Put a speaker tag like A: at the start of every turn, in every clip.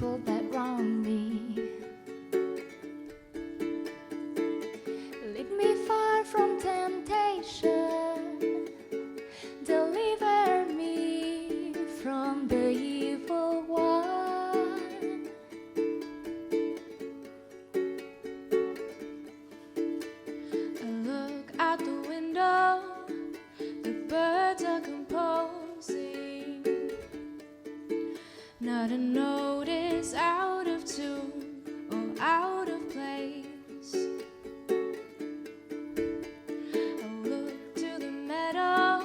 A: people that wrong me. Lead me far from temptation, deliver me from the evil one. I look out the window, the birds are composing. Not a note is out of tune or out of place. I look to the meadow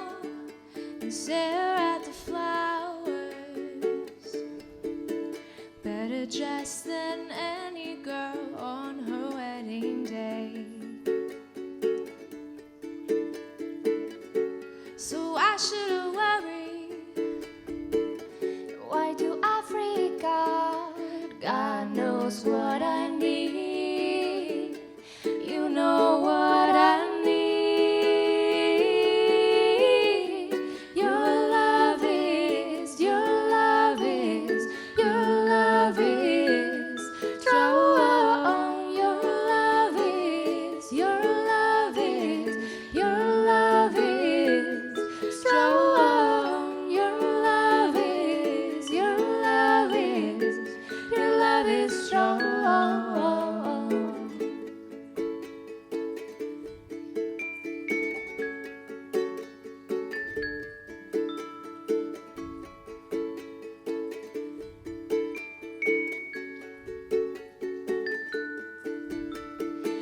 A: and stare at the flowers, better dressed than any girl on her wedding day. So why should I worry? Why do I freak out? God knows what I need. You know what I need. Your love is, your love is, your love is strong. Your love is, your love is, your love is strong. Your love is, your love is, your love is strong.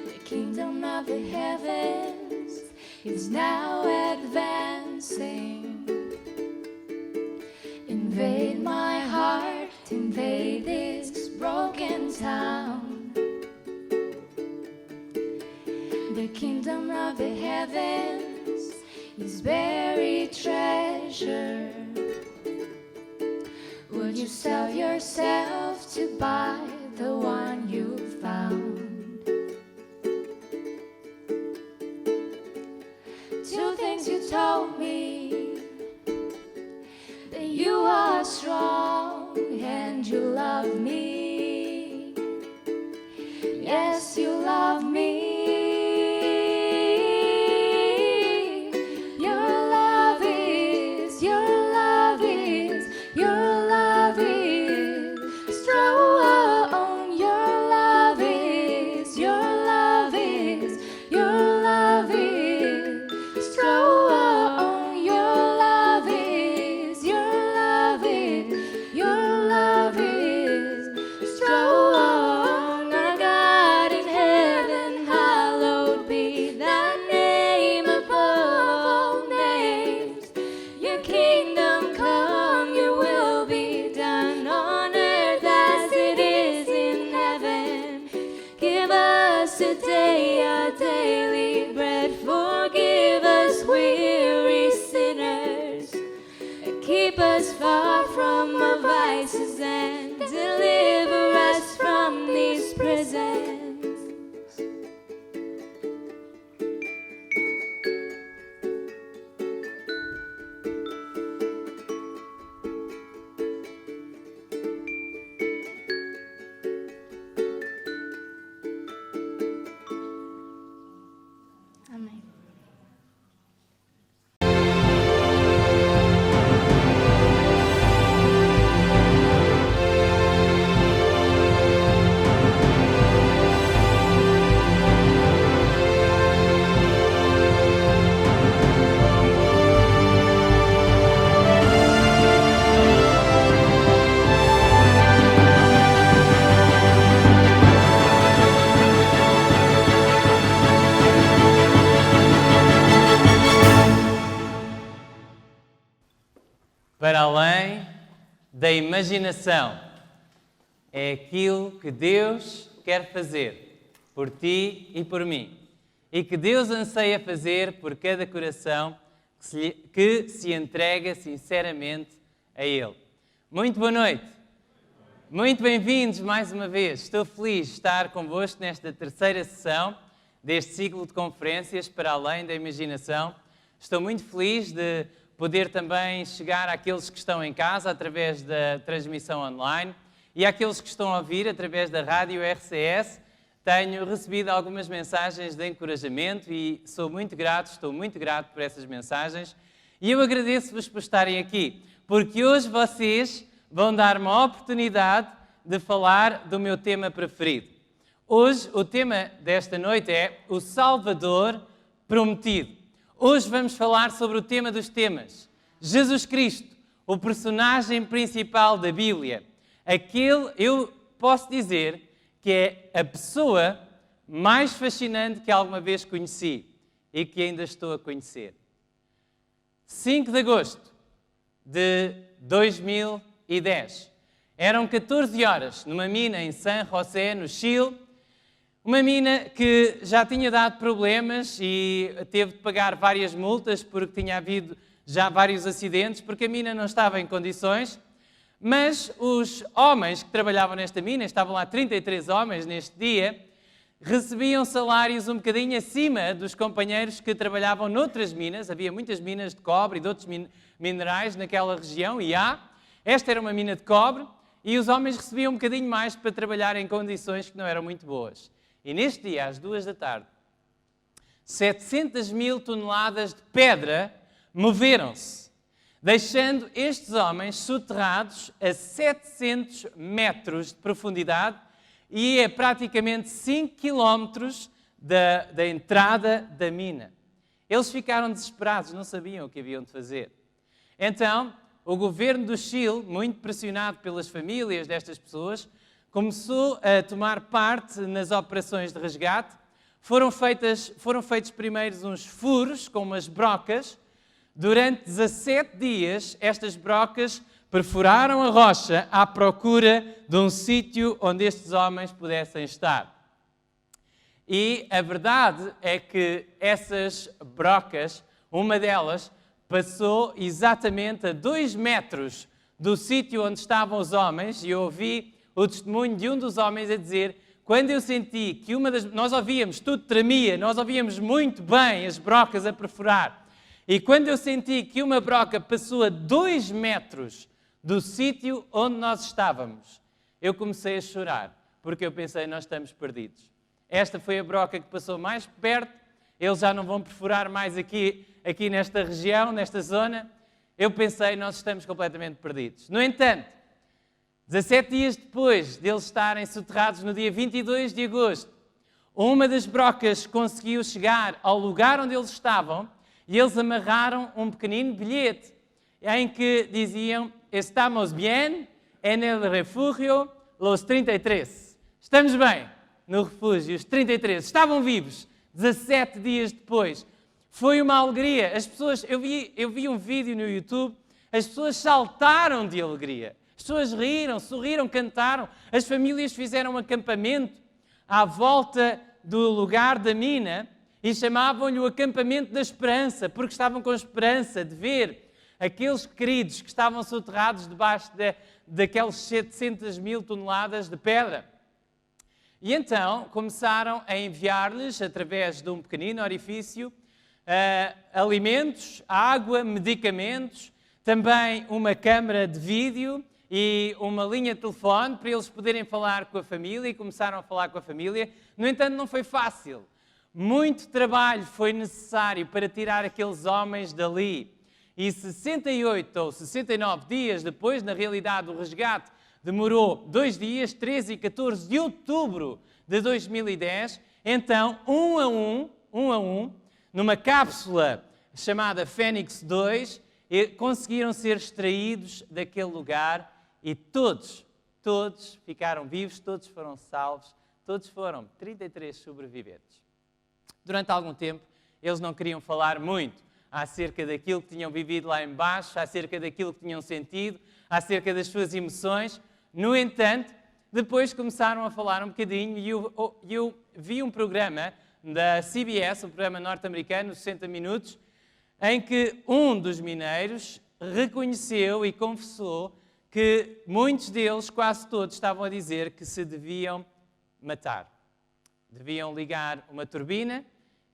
A: The kingdom of the heavens is now advancing. Invade my heart, invade this broken town. The kingdom of the heavens is buried treasure. Would you sell yourself to buy the one you found? Two things you told me: that you are strong and you love me. Yes, you love me. Your love is, your love is, your love is strong. Your love is, your love is, your love is strong. Your love is, your love is, your love is strong. Our God in heaven, hallowed be thy name above all names. Your kingdom come, your will be done on earth as it is in heaven. Give us today our daily bread. Forgive us weary sinners. Keep us far from our vices and deliver us from these prisons. Amen.
B: Para além da imaginação, é aquilo que Deus quer fazer por ti e por mim, e que Deus anseia fazer por cada coração que se entrega sinceramente a Ele. Muito boa noite. Muito bem-vindos mais uma vez. Estou feliz de estar convosco nesta terceira sessão deste ciclo de conferências para além da imaginação. Estou muito feliz de poder também chegar àqueles que estão em casa através da transmissão online e àqueles que estão a ouvir através da rádio RCS, tenho recebido algumas mensagens de encorajamento e estou muito grato por essas mensagens. E eu agradeço-vos por estarem aqui, porque hoje vocês vão dar-me a oportunidade de falar do meu tema preferido. Hoje o tema desta noite é o Salvador Prometido. Hoje vamos falar sobre o tema dos temas, Jesus Cristo, o personagem principal da Bíblia. Eu posso dizer que é a pessoa mais fascinante que alguma vez conheci e que ainda estou a conhecer. 5 de agosto de 2010. Eram 14 horas numa mina em San José, no Chile. Uma mina que já tinha dado problemas e teve de pagar várias multas porque tinha havido já vários acidentes, porque a mina não estava em condições. Mas os homens que trabalhavam nesta mina, estavam lá 33 homens neste dia, recebiam salários um bocadinho acima dos companheiros que trabalhavam noutras minas. Havia muitas minas de cobre e de outros minerais naquela região, e esta era uma mina de cobre, e os homens recebiam um bocadinho mais para trabalhar em condições que não eram muito boas. E neste dia, às 2 da tarde, 700 mil toneladas de pedra moveram-se, deixando estes homens soterrados a 700 metros de profundidade e a praticamente 5 quilómetros da entrada da mina. Eles ficaram desesperados, não sabiam o que haviam de fazer. Então, o governo do Chile, muito pressionado pelas famílias destas pessoas, começou a tomar parte nas operações de resgate. Foram feitos primeiro uns furos com umas brocas. Durante 17 dias, estas brocas perfuraram a rocha à procura de um sítio onde estes homens pudessem estar. E a verdade é que essas brocas, uma delas, passou exatamente a 2 metros do sítio onde estavam os homens, e eu ouvi o testemunho de um dos homens a dizer: quando eu senti que nós ouvíamos, tudo tremia, nós ouvíamos muito bem as brocas a perfurar, e quando eu senti que uma broca passou a 2 metros do sítio onde nós estávamos, eu comecei a chorar, porque eu pensei, nós estamos perdidos. Esta foi a broca que passou mais perto, eles já não vão perfurar mais aqui nesta região, nesta zona. Eu pensei, nós estamos completamente perdidos. No entanto, 17 dias depois de eles estarem soterrados no dia 22 de agosto, uma das brocas conseguiu chegar ao lugar onde eles estavam e eles amarraram um pequenino bilhete em que diziam: "Estamos bien en el refugio los 33". Estamos bem no refúgio, os 33. Estavam vivos 17 dias depois. Foi uma alegria. As pessoas, eu vi um vídeo no YouTube, as pessoas saltaram de alegria. As pessoas riram, sorriram, cantaram. As famílias fizeram um acampamento à volta do lugar da mina e chamavam-lhe o acampamento da esperança, porque estavam com esperança de ver aqueles queridos que estavam soterrados debaixo daquelas 700 mil toneladas de pedra. E então começaram a enviar-lhes, através de um pequenino orifício, alimentos, água, medicamentos, também uma câmara de vídeo e uma linha de telefone para eles poderem falar com a família, e começaram a falar com a família. No entanto, não foi fácil. Muito trabalho foi necessário para tirar aqueles homens dali. E 68 ou 69 dias depois, na realidade, o resgate demorou 2 dias, 13 e 14 de outubro de 2010. Então, um a um, numa cápsula chamada Fênix 2, conseguiram ser extraídos daquele lugar e todos ficaram vivos, todos foram salvos, todos foram 33 sobreviventes. Durante algum tempo, eles não queriam falar muito acerca daquilo que tinham vivido lá embaixo, acerca daquilo que tinham sentido, acerca das suas emoções. No entanto, depois começaram a falar um bocadinho e eu vi um programa da CBS, um programa norte-americano, 60 minutos, em que um dos mineiros reconheceu e confessou que muitos deles, quase todos, estavam a dizer que se deviam matar. Deviam ligar uma turbina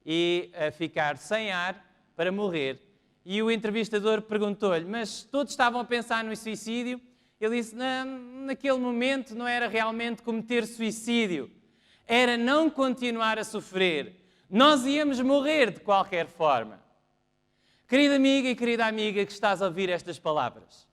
B: e ficar sem ar para morrer. E o entrevistador perguntou-lhe: mas todos estavam a pensar no suicídio? Ele disse, naquele momento não era realmente cometer suicídio, era não continuar a sofrer. Nós íamos morrer de qualquer forma. Querida amiga e querida amiga que estás a ouvir estas palavras,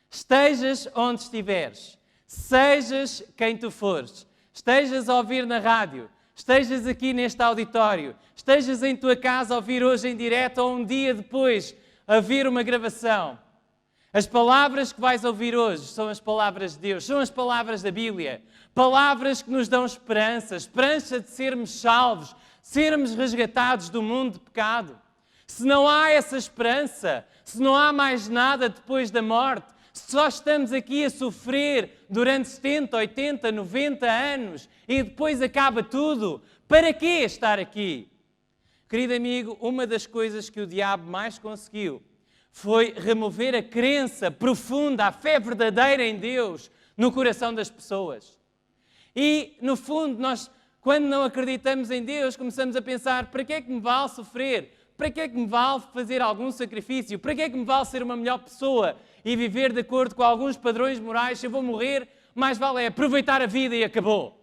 B: estejas onde estiveres, sejas quem tu fores, estejas a ouvir na rádio, estejas aqui neste auditório, estejas em tua casa a ouvir hoje em direto ou um dia depois a ver uma gravação. As palavras que vais ouvir hoje são as palavras de Deus, são as palavras da Bíblia. Palavras que nos dão esperança, esperança de sermos salvos, sermos resgatados do mundo de pecado. Se não há essa esperança, se não há mais nada depois da morte, se só estamos aqui a sofrer durante 70, 80, 90 anos e depois acaba tudo, para que estar aqui? Querido amigo, uma das coisas que o diabo mais conseguiu foi remover a crença profunda, a fé verdadeira em Deus no coração das pessoas. E, no fundo, nós, quando não acreditamos em Deus, começamos a pensar, para que é que me vale sofrer? Para que é que me vale fazer algum sacrifício? Para que é que me vale ser uma melhor pessoa e viver de acordo com alguns padrões morais? Se eu vou morrer, mais vale aproveitar a vida e acabou.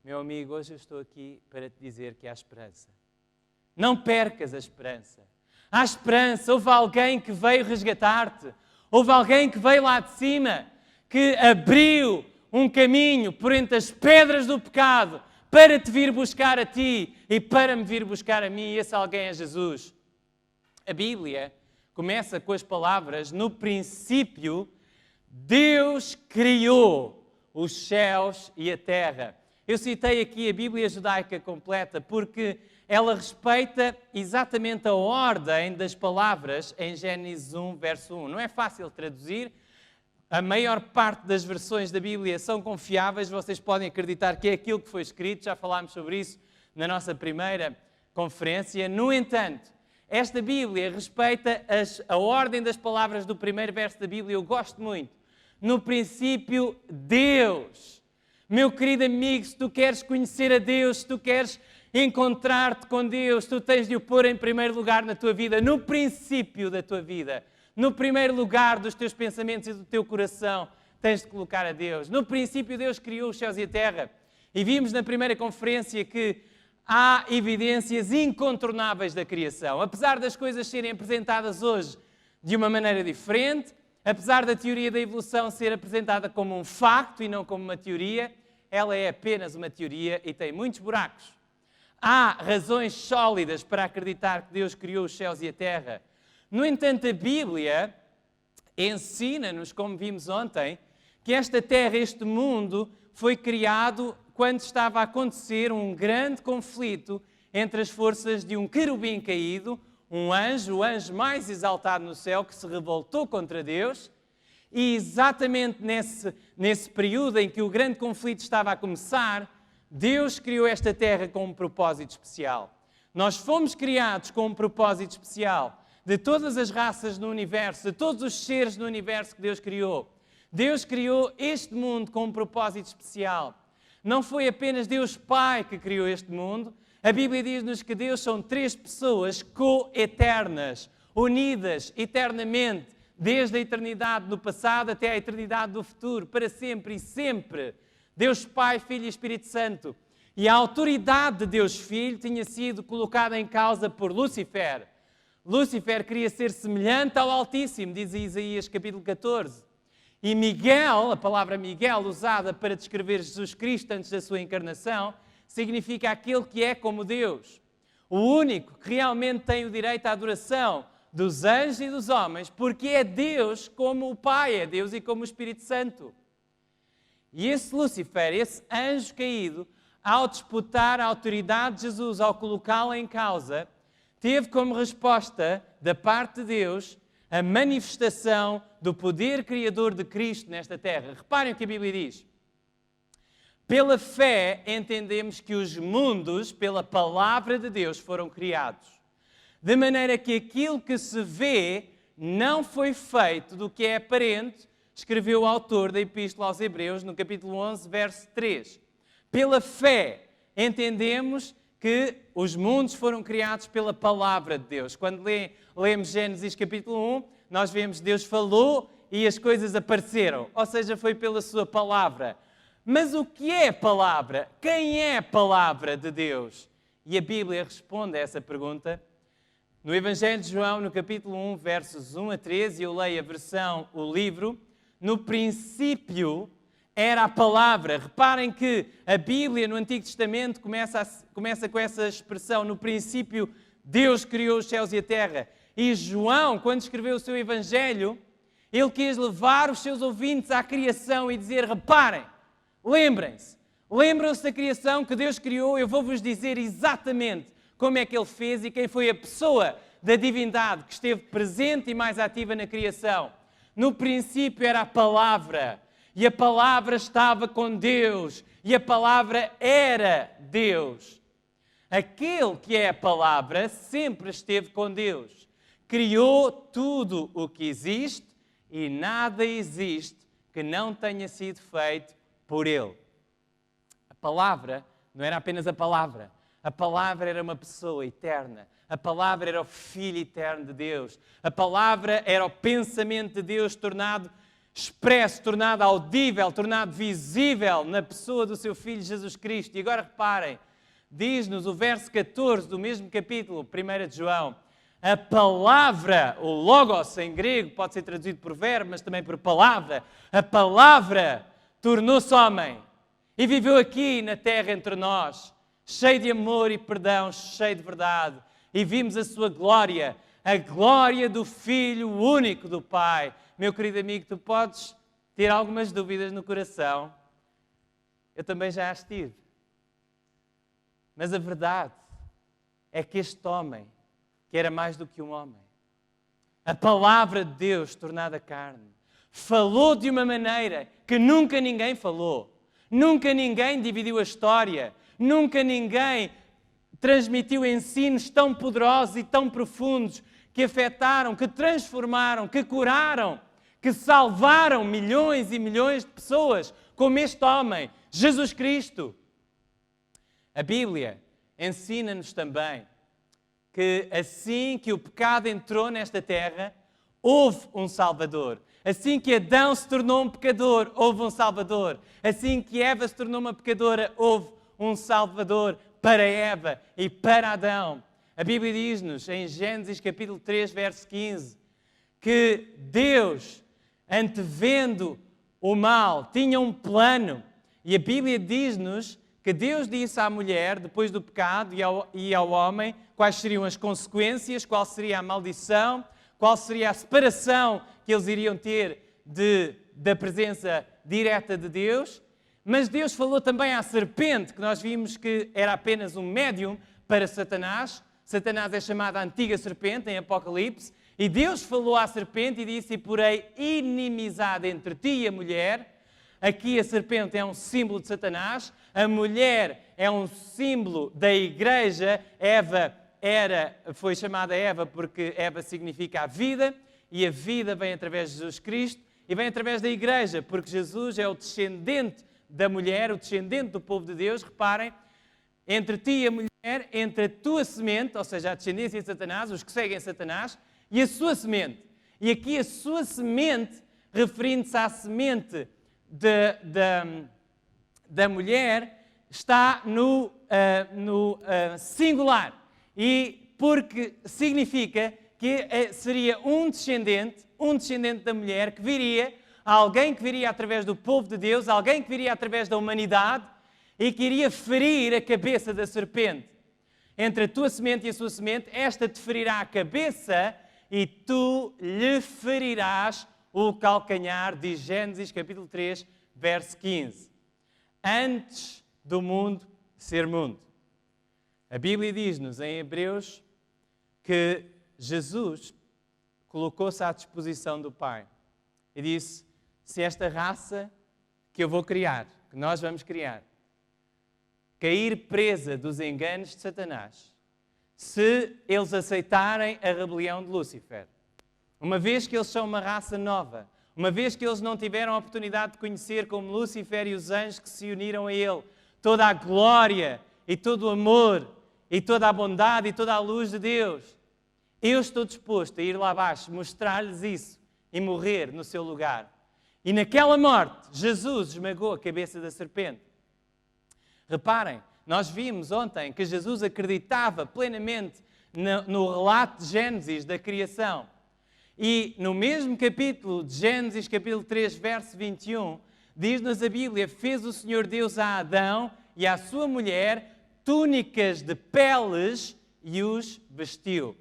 B: Meu amigo, hoje eu estou aqui para te dizer que há esperança. Não percas a esperança. Há esperança. Houve alguém que veio resgatar-te. Houve alguém que veio lá de cima, que abriu um caminho por entre as pedras do pecado para te vir buscar a ti e para me vir buscar a mim. E esse alguém é Jesus. A Bíblia começa com as palavras: no princípio, Deus criou os céus e a terra. Eu citei aqui a Bíblia judaica completa porque ela respeita exatamente a ordem das palavras em Gênesis 1, verso 1. Não é fácil traduzir. A maior parte das versões da Bíblia são confiáveis, vocês podem acreditar que é aquilo que foi escrito, já falámos sobre isso na nossa primeira conferência. No entanto, esta Bíblia respeita a ordem das palavras do primeiro verso da Bíblia, eu gosto muito. No princípio, Deus. Meu querido amigo, se tu queres conhecer a Deus, se tu queres encontrar-te com Deus, tu tens de o pôr em primeiro lugar na tua vida, no princípio da tua vida. No primeiro lugar dos teus pensamentos e do teu coração, tens de colocar a Deus. No princípio, Deus criou os céus e a terra. E vimos na primeira conferência que há evidências incontornáveis da criação. Apesar das coisas serem apresentadas hoje de uma maneira diferente, apesar da teoria da evolução ser apresentada como um facto e não como uma teoria, ela é apenas uma teoria e tem muitos buracos. Há razões sólidas para acreditar que Deus criou os céus e a terra. No entanto, a Bíblia ensina-nos, como vimos ontem, que esta terra, este mundo, foi criado quando estava a acontecer um grande conflito entre as forças de um querubim caído, um anjo, o anjo mais exaltado no céu, que se revoltou contra Deus. E exatamente nesse período em que o grande conflito estava a começar, Deus criou esta terra com um propósito especial. Nós fomos criados com um propósito especial. De todas as raças no universo, de todos os seres no universo que Deus criou. Deus criou este mundo com um propósito especial. Não foi apenas Deus Pai que criou este mundo. A Bíblia diz-nos que Deus são três pessoas co-eternas, unidas eternamente, desde a eternidade do passado até a eternidade do futuro, para sempre e sempre. Deus Pai, Filho e Espírito Santo. E a autoridade de Deus Filho tinha sido colocada em causa por Lúcifer. Lúcifer queria ser semelhante ao Altíssimo, diz Isaías capítulo 14. E Miguel, a palavra Miguel, usada para descrever Jesus Cristo antes da sua encarnação, significa aquele que é como Deus. O único que realmente tem o direito à adoração dos anjos e dos homens, porque é Deus como o Pai, é Deus e como o Espírito Santo. E esse Lúcifer, esse anjo caído, ao disputar a autoridade de Jesus, ao colocá-la em causa, teve como resposta da parte de Deus a manifestação do poder criador de Cristo nesta terra. Reparem o que a Bíblia diz. Pela fé entendemos que os mundos, pela palavra de Deus, foram criados. De maneira que aquilo que se vê não foi feito do que é aparente, escreveu o autor da Epístola aos Hebreus, no capítulo 11, verso 3. Pela fé entendemos que os mundos foram criados pela palavra de Deus. Quando lemos Gênesis capítulo 1, nós vemos que Deus falou e as coisas apareceram. Ou seja, foi pela sua palavra. Mas o que é palavra? Quem é a palavra de Deus? E a Bíblia responde a essa pergunta. No Evangelho de João, no capítulo 1, versos 1 a 13, eu leio a versão, o livro. No princípio era a palavra. Reparem que a Bíblia no Antigo Testamento começa com essa expressão. No princípio, Deus criou os céus e a terra. E João, quando escreveu o seu Evangelho, ele quis levar os seus ouvintes à criação e dizer, reparem, lembrem-se, lembram-se da criação que Deus criou, eu vou-vos dizer exatamente como é que Ele fez e quem foi a pessoa da divindade que esteve presente e mais ativa na criação. No princípio era a palavra, e a palavra estava com Deus, e a palavra era Deus. Aquele que é a palavra sempre esteve com Deus. Criou tudo o que existe e nada existe que não tenha sido feito por Ele. A palavra não era apenas a palavra era uma pessoa eterna. A palavra era o Filho eterno de Deus. A palavra era o pensamento de Deus tornado expresso, tornado audível, tornado visível na pessoa do seu Filho Jesus Cristo. E agora reparem, diz-nos o verso 14 do mesmo capítulo, 1 de João, a palavra, o logos em grego, pode ser traduzido por verbo, mas também por palavra, a palavra tornou-se homem e viveu aqui na terra entre nós, cheio de amor e perdão, cheio de verdade. E vimos a sua glória, a glória do Filho único do Pai. Meu querido amigo, tu podes ter algumas dúvidas no coração. Eu também já as tive. Mas a verdade é que este homem, que era mais do que um homem, a palavra de Deus tornada carne, falou de uma maneira que nunca ninguém falou. Nunca ninguém dividiu a história. Nunca ninguém transmitiu ensinos tão poderosos e tão profundos que afetaram, que transformaram, que curaram, que salvaram milhões e milhões de pessoas, como este homem, Jesus Cristo. A Bíblia ensina-nos também que assim que o pecado entrou nesta terra, houve um Salvador. Assim que Adão se tornou um pecador, houve um Salvador. Assim que Eva se tornou uma pecadora, houve um Salvador para Eva e para Adão. A Bíblia diz-nos em Gênesis capítulo 3, verso 15, que Deus, antevendo o mal, tinha um plano. E a Bíblia diz-nos que Deus disse à mulher, depois do pecado, e ao homem, quais seriam as consequências, qual seria a maldição, qual seria a separação que eles iriam ter da presença direta de Deus. Mas Deus falou também à serpente, que nós vimos que era apenas um médium para Satanás. Satanás é chamado a antiga serpente em Apocalipse. E Deus falou à serpente e disse, e porém inimizade entre ti e a mulher. Aqui a serpente é um símbolo de Satanás. A mulher é um símbolo da igreja. Eva foi chamada Eva porque Eva significa a vida. E a vida vem através de Jesus Cristo. E vem através da igreja, porque Jesus é o descendente da mulher, o descendente do povo de Deus. Reparem, entre ti e a mulher, entre a tua semente, ou seja, a descendência de Satanás, os que seguem Satanás, e a sua semente. E aqui a sua semente, referindo-se à semente da mulher, está no singular. E porque significa que seria um descendente da mulher que viria, alguém que viria através do povo de Deus, alguém que viria através da humanidade e que iria ferir a cabeça da serpente. Entre a tua semente e a sua semente, esta te ferirá a cabeça e tu lhe ferirás o calcanhar, diz Gênesis capítulo 3, verso 15. Antes do mundo ser mundo. A Bíblia diz-nos em Hebreus que Jesus colocou-se à disposição do Pai e disse, se esta raça que eu vou criar, que nós vamos criar, cair presa dos enganos de Satanás, se eles aceitarem a rebelião de Lúcifer, uma vez que eles são uma raça nova, uma vez que eles não tiveram a oportunidade de conhecer como Lúcifer e os anjos que se uniram a ele, toda a glória e todo o amor e toda a bondade e toda a luz de Deus, eu estou disposto a ir lá abaixo, mostrar-lhes isso e morrer no seu lugar. E naquela morte, Jesus esmagou a cabeça da serpente. Reparem, nós vimos ontem que Jesus acreditava plenamente no relato de Gênesis da criação. E no mesmo capítulo de Gênesis, capítulo 3, verso 21, diz-nos a Bíblia: fez o Senhor Deus a Adão e à sua mulher túnicas de peles e os vestiu.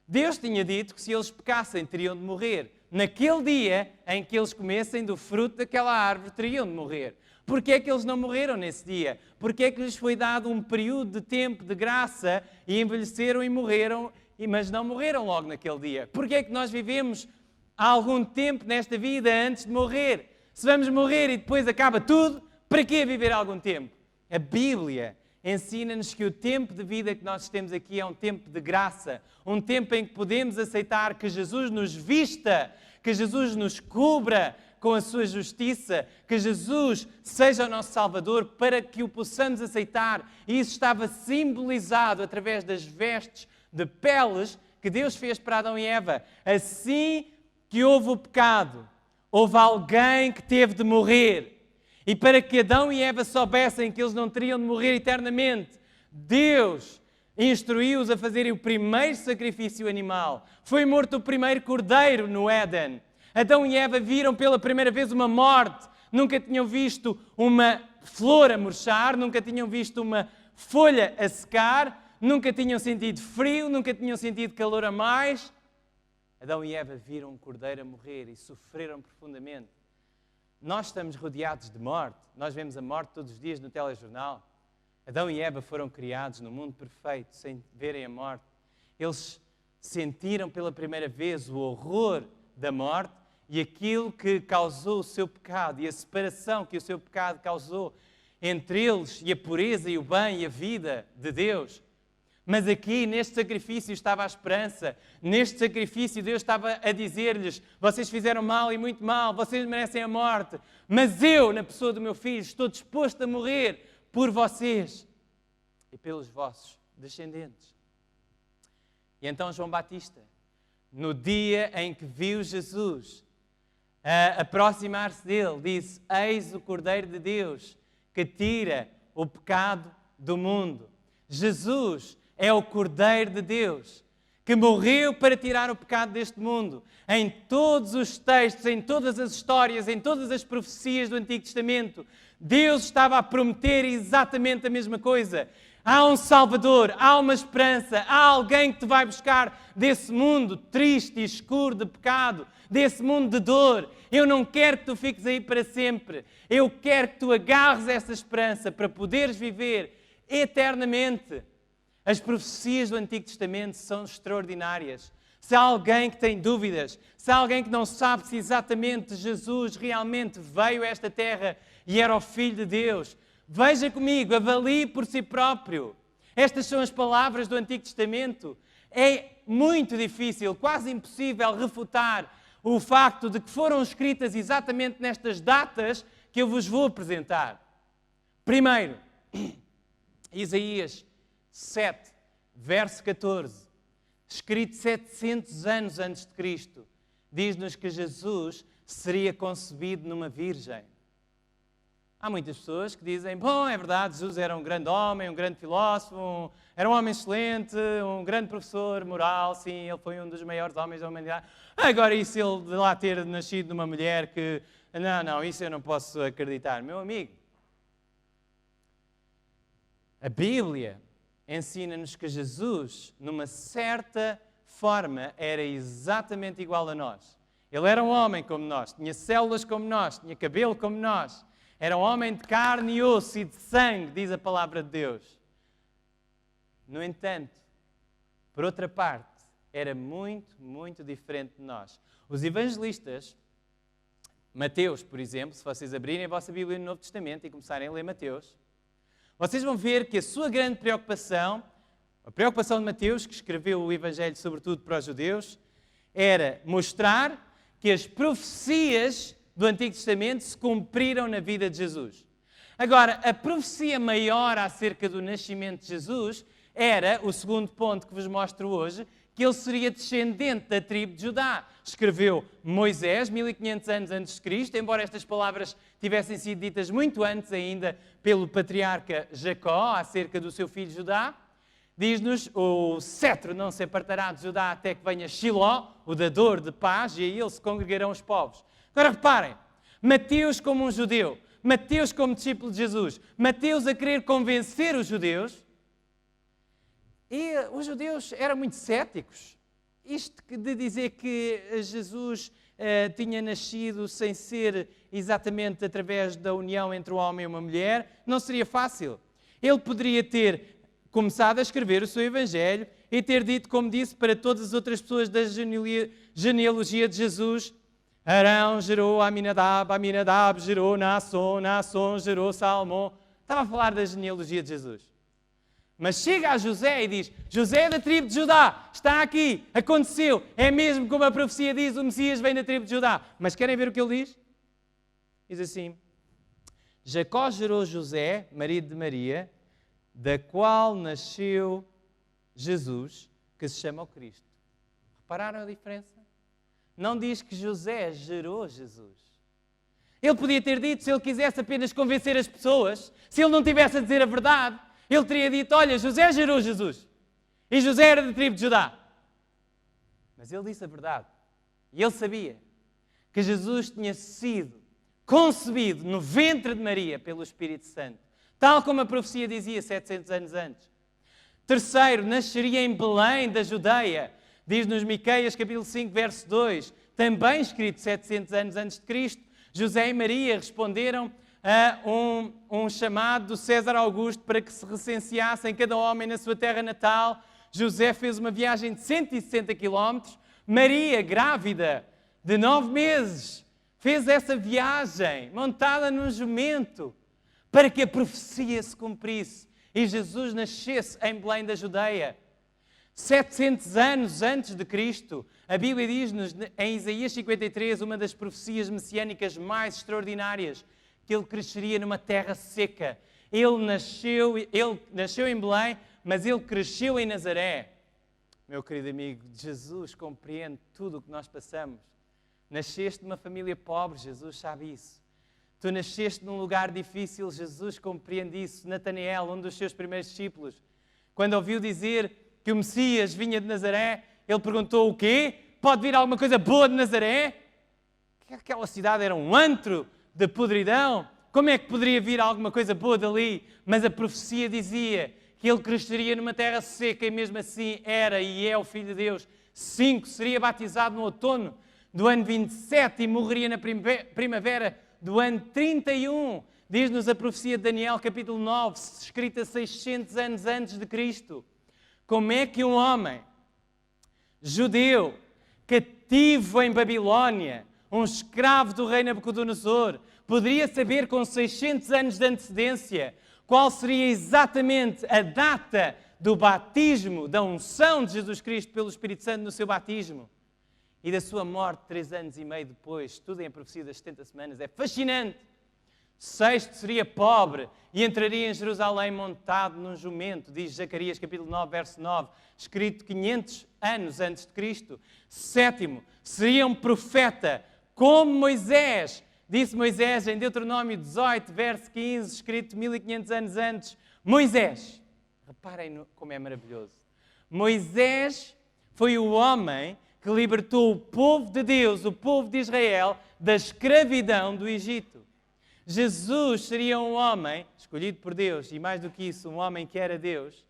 B: Deus tinha dito que se eles pecassem teriam de morrer. Naquele dia em que eles comessem do fruto daquela árvore teriam de morrer. Porquê é que eles não morreram nesse dia? Porquê é que lhes foi dado um período de tempo de graça e envelheceram e morreram, mas não morreram logo naquele dia? Porquê é que nós vivemos algum tempo nesta vida antes de morrer? Se vamos morrer e depois acaba tudo, para que viver algum tempo? A Bíblia ensina-nos que o tempo de vida que nós temos aqui é um tempo de graça, um tempo em que podemos aceitar que Jesus nos vista, que Jesus nos cubra com a sua justiça, que Jesus seja o nosso Salvador, para que o possamos aceitar. E isso estava simbolizado através das vestes de peles que Deus fez para Adão e Eva. Assim que houve o pecado, houve alguém que teve de morrer. E para que Adão e Eva soubessem que eles não teriam de morrer eternamente, Deus instruiu-os a fazerem o primeiro sacrifício animal. Foi morto o primeiro cordeiro no Éden. Adão e Eva viram pela primeira vez uma morte. Nunca tinham visto uma flor a murchar, nunca tinham visto uma folha a secar, nunca tinham sentido frio, nunca tinham sentido calor a mais. Adão e Eva viram um cordeiro a morrer e sofreram profundamente. Nós estamos rodeados de morte. Nós vemos a morte todos os dias no telejornal. Adão e Eva foram criados no mundo perfeito, sem verem a morte. Eles sentiram pela primeira vez o horror da morte e aquilo que causou o seu pecado e a separação que o seu pecado causou entre eles e a pureza e o bem e a vida de Deus. Mas aqui, neste sacrifício, estava a esperança. Neste sacrifício, Deus estava a dizer-lhes: vocês fizeram mal e muito mal, vocês merecem a morte, mas eu, na pessoa do meu Filho, estou disposto a morrer por vocês e pelos vossos descendentes. E então João Batista, no dia em que viu Jesus a aproximar-se dele, disse: eis o Cordeiro de Deus que tira o pecado do mundo. Jesus é o Cordeiro de Deus que morreu para tirar o pecado deste mundo. Em todos os textos, em todas as histórias, em todas as profecias do Antigo Testamento, Deus estava a prometer exatamente a mesma coisa. Há um Salvador, há uma esperança, há alguém que te vai buscar desse mundo triste e escuro de pecado, desse mundo de dor. Eu não quero que tu fiques aí para sempre. Eu quero que tu agarres essa esperança para poderes viver eternamente. As profecias do Antigo Testamento são extraordinárias. Se há alguém que tem dúvidas, se há alguém que não sabe se exatamente Jesus realmente veio a esta terra e era o Filho de Deus, veja comigo, avalie por si próprio. Estas são as palavras do Antigo Testamento. É muito difícil, quase impossível, refutar o facto de que foram escritas exatamente nestas datas que eu vos vou apresentar. Primeiro, Isaías 7, verso 14, escrito 700 anos antes de Cristo, diz-nos que Jesus seria concebido numa virgem. Há muitas pessoas que dizem: bom, é verdade, Jesus era um grande homem, um grande filósofo, era um homem excelente, um grande professor moral, sim, ele foi um dos maiores homens da humanidade. Agora, isso ele de lá ter nascido numa mulher que... Não, isso eu não posso acreditar. Meu amigo, a Bíblia ensina-nos que Jesus, numa certa forma, era exatamente igual a nós. Ele era um homem como nós, tinha células como nós, tinha cabelo como nós. Era um homem de carne e osso e de sangue, diz a palavra de Deus. No entanto, por outra parte, era muito, muito diferente de nós. Os evangelistas, Mateus, por exemplo, se vocês abrirem a vossa Bíblia no Novo Testamento e começarem a ler Mateus, vocês vão ver que a sua grande preocupação, a preocupação de Mateus, que escreveu o Evangelho sobretudo para os judeus, era mostrar que as profecias do Antigo Testamento se cumpriram na vida de Jesus. Agora, a profecia maior acerca do nascimento de Jesus era, o segundo ponto que vos mostro hoje, que ele seria descendente da tribo de Judá. Escreveu Moisés, 1500 anos antes de Cristo, embora estas palavras tivessem sido ditas muito antes ainda pelo patriarca Jacó, acerca do seu filho Judá. Diz-nos, o cetro não se apartará de Judá até que venha Shiló, o dador de paz, e a ele se congregarão os povos. Agora reparem, Mateus como um judeu, Mateus como discípulo de Jesus, Mateus a querer convencer os judeus, e os judeus eram muito céticos. Isto de dizer que Jesus tinha nascido sem ser exatamente através da união entre um homem e uma mulher, não seria fácil. Ele poderia ter começado a escrever o seu Evangelho e ter dito, como disse, para todas as outras pessoas da genealogia de Jesus, Arão gerou Aminadab, Aminadab gerou Naasson, Naasson gerou Salmão. Estava a falar da genealogia de Jesus. Mas chega a José e diz, José da tribo de Judá, está aqui, aconteceu, é mesmo como a profecia diz, o Messias vem da tribo de Judá. Mas querem ver o que ele diz? Diz assim, Jacó gerou José, marido de Maria, da qual nasceu Jesus, que se chama o Cristo. Repararam a diferença? Não diz que José gerou Jesus. Ele podia ter dito, se ele quisesse apenas convencer as pessoas, se ele não tivesse a dizer a verdade, ele teria dito, olha, José gerou Jesus. E José era da tribo de Judá. Mas ele disse a verdade. E ele sabia que Jesus tinha sido concebido no ventre de Maria pelo Espírito Santo, tal como a profecia dizia 700 anos antes. Terceiro, nasceria em Belém da Judeia. Diz-nos Miqueias, capítulo 5, verso 2, também escrito 700 anos antes de Cristo. José e Maria responderam a um chamado do César Augusto para que se recenseassem cada homem na sua terra natal. José fez uma viagem de 160 quilómetros. Maria, grávida de 9 meses, fez essa viagem montada num jumento para que a profecia se cumprisse e Jesus nascesse em Belém da Judeia. 700 anos antes de Cristo, a Bíblia diz-nos em Isaías 53, uma das profecias messiânicas mais extraordinárias, que ele cresceria numa terra seca. Ele nasceu em Belém, mas ele cresceu em Nazaré. Meu querido amigo, Jesus compreende tudo o que nós passamos. Nasceste numa família pobre, Jesus sabe isso. Tu nasceste num lugar difícil, Jesus compreende isso. Natanael, um dos seus primeiros discípulos, quando ouviu dizer que o Messias vinha de Nazaré, ele perguntou o quê? Pode vir alguma coisa boa de Nazaré? Que aquela cidade era um antro de podridão. Como é que poderia vir alguma coisa boa dali? Mas a profecia dizia que ele cresceria numa terra seca e mesmo assim era e é o Filho de Deus. 5, seria batizado no outono do ano 27 e morreria na primavera do ano 31. Diz-nos a profecia de Daniel, capítulo 9, escrita 600 anos antes de Cristo. Como é que um homem judeu, cativo em Babilónia, um escravo do rei Nabucodonosor, poderia saber com 600 anos de antecedência qual seria exatamente a data do batismo, da unção de Jesus Cristo pelo Espírito Santo no seu batismo e da sua morte 3 anos e meio depois? Estudem a profecia das 70 semanas, é fascinante. 6, seria pobre e entraria em Jerusalém montado num jumento, diz Zacarias capítulo 9, verso 9, escrito 500 anos antes de Cristo. 7, seria um profeta como Moisés, disse Moisés em Deuteronômio 18, verso 15, escrito 1500 anos antes. Moisés, reparem como é maravilhoso, Moisés foi o homem que libertou o povo de Deus, o povo de Israel, da escravidão do Egito. Jesus seria um homem escolhido por Deus, e mais do que isso, um homem que era Deus,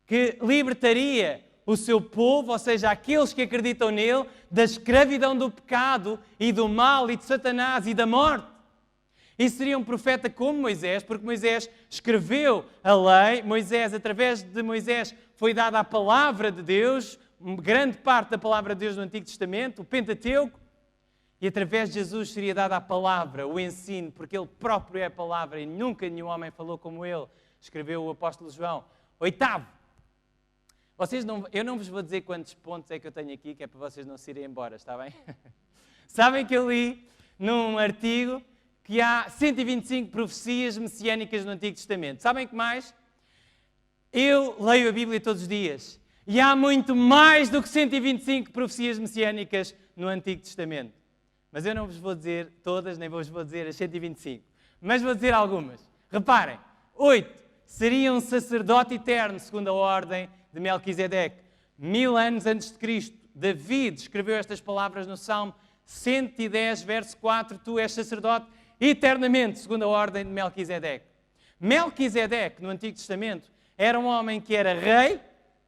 B: que libertaria o seu povo, ou seja, aqueles que acreditam nele, da escravidão do pecado e do mal e de Satanás e da morte. E seria um profeta como Moisés, porque Moisés escreveu a lei, através de Moisés foi dada a palavra de Deus, grande parte da palavra de Deus no Antigo Testamento, o Pentateuco, e através de Jesus seria dada a palavra, o ensino, porque ele próprio é a palavra e nunca nenhum homem falou como ele, escreveu o apóstolo João. 8, eu não vos vou dizer quantos pontos é que eu tenho aqui, que é para vocês não se irem embora, está bem? Sabem que eu li num artigo que há 125 profecias messiânicas no Antigo Testamento. Sabem que mais? Eu leio a Bíblia todos os dias E há muito mais do que 125 profecias messiânicas no Antigo Testamento. Mas eu não vos vou dizer todas, nem vos vou dizer as 125. Mas vou dizer algumas. Reparem, 8 seriam um sacerdote eterno, segundo a ordem de Melquisedeque. 1000 anos antes de Cristo, David escreveu estas palavras no Salmo 110, verso 4. Tu és sacerdote eternamente, segundo a ordem de Melquisedeque. Melquisedeque, no Antigo Testamento, era um homem que era rei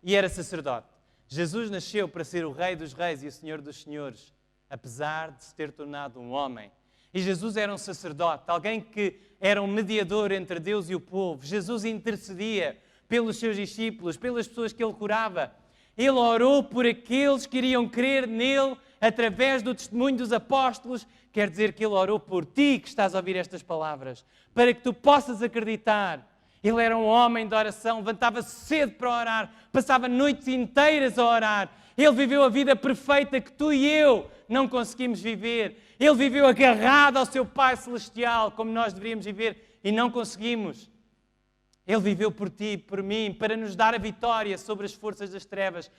B: e era sacerdote. Jesus nasceu para ser o Rei dos Reis e o Senhor dos Senhores, apesar de se ter tornado um homem. E Jesus era um sacerdote, alguém que era um mediador entre Deus e o povo. Jesus intercedia pelos seus discípulos, pelas pessoas que ele curava. Ele orou por aqueles que iriam crer nele através do testemunho dos apóstolos. Quer dizer que ele orou por ti que estás a ouvir estas palavras, para que tu possas acreditar. Ele era um homem de oração, levantava-se cedo para orar, passava noites inteiras a orar. Ele viveu a vida perfeita que tu e eu não conseguimos viver. Ele viveu agarrado ao seu Pai Celestial, como nós deveríamos viver e não conseguimos. Ele viveu por ti e por mim, para nos dar a vitória sobre as forças das trevas.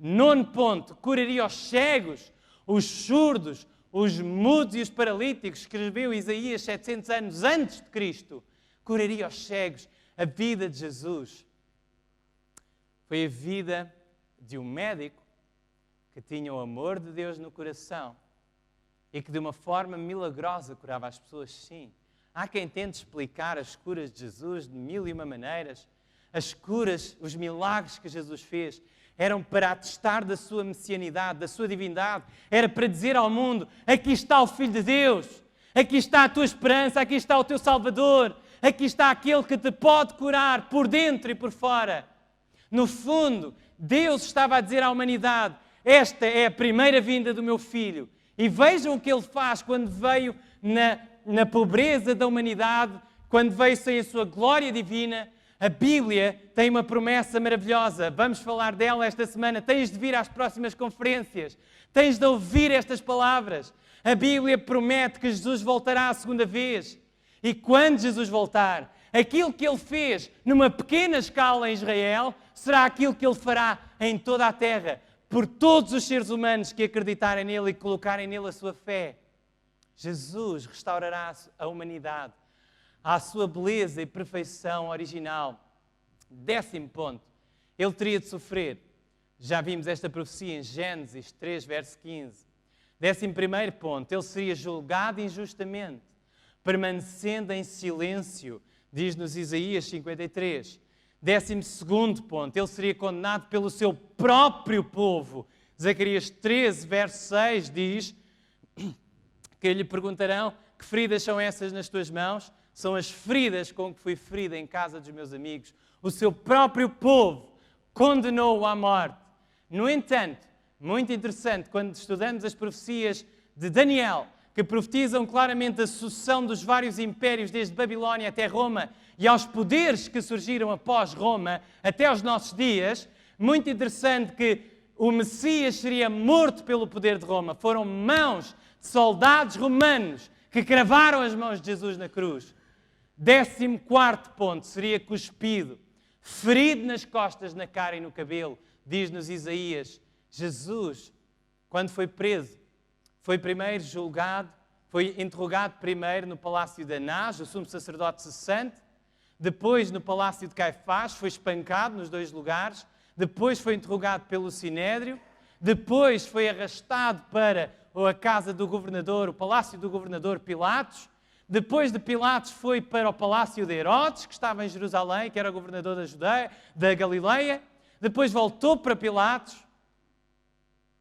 B: 9º ponto, curaria os cegos, os surdos, os mudos e os paralíticos. Escreveu Isaías 700 anos antes de Cristo. Curaria os cegos. A vida de Jesus foi a vida de um médico que tinha o amor de Deus no coração e que de uma forma milagrosa curava as pessoas, sim. Há quem tente explicar as curas de Jesus de 1001 maneiras. As curas, os milagres que Jesus fez eram para atestar da sua messianidade, da sua divindade. Era para dizer ao mundo, aqui está o Filho de Deus, aqui está a tua esperança, aqui está o teu Salvador, aqui está aquele que te pode curar por dentro e por fora. No fundo, Deus estava a dizer à humanidade, esta é a primeira vinda do meu Filho. E vejam o que Ele faz quando veio na pobreza da humanidade, quando veio sem a sua glória divina. A Bíblia tem uma promessa maravilhosa. Vamos falar dela esta semana. Tens de vir às próximas conferências. Tens de ouvir estas palavras. A Bíblia promete que Jesus voltará a segunda vez. E quando Jesus voltar, aquilo que Ele fez numa pequena escala em Israel, será aquilo que Ele fará em toda a terra, por todos os seres humanos que acreditarem nele e colocarem nele a sua fé. Jesus restaurará a humanidade à sua beleza e perfeição original. 10º ponto, Ele teria de sofrer. Já vimos esta profecia em Gênesis 3, verso 15. 11º ponto, Ele seria julgado injustamente, permanecendo em silêncio, diz-nos Isaías 53. 12º ponto, Ele seria condenado pelo seu próprio povo. Zacarias 13, verso 6 diz que lhe perguntarão, que feridas são essas nas tuas mãos? São as feridas com que fui ferida em casa dos meus amigos. O seu próprio povo condenou-o à morte. No entanto, muito interessante, quando estudamos as profecias de Daniel, que profetizam claramente a sucessão dos vários impérios, desde Babilónia até Roma, e aos poderes que surgiram após Roma, até aos nossos dias, muito interessante que o Messias seria morto pelo poder de Roma. Foram mãos de soldados romanos que cravaram as mãos de Jesus na cruz. 14º ponto, seria cuspido, ferido nas costas, na cara e no cabelo. Diz-nos Isaías, Jesus, quando foi preso, foi primeiro julgado, foi interrogado primeiro no palácio de Anás, o sumo sacerdote cessante, depois no palácio de Caifás, foi espancado nos 2 lugares, depois foi interrogado pelo Sinédrio, depois foi arrastado para a casa do governador, o palácio do governador Pilatos, depois de Pilatos foi para o palácio de Herodes, que estava em Jerusalém, que era o governador da Judeia, da Galileia, depois voltou para Pilatos,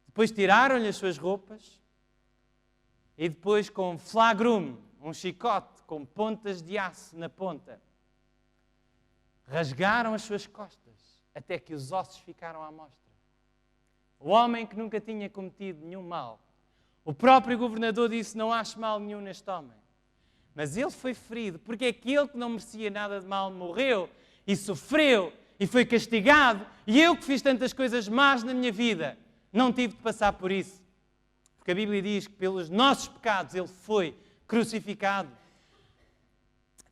B: depois tiraram-lhe as suas roupas, e depois com flagrum, um chicote com pontas de aço na ponta, rasgaram as suas costas até que os ossos ficaram à mostra. O homem que nunca tinha cometido nenhum mal. O próprio governador disse, não acho mal nenhum neste homem. Mas ele foi ferido porque aquele que não merecia nada de mal morreu e sofreu e foi castigado. E eu que fiz tantas coisas más na minha vida, não tive de passar por isso. Porque a Bíblia diz que pelos nossos pecados ele foi crucificado.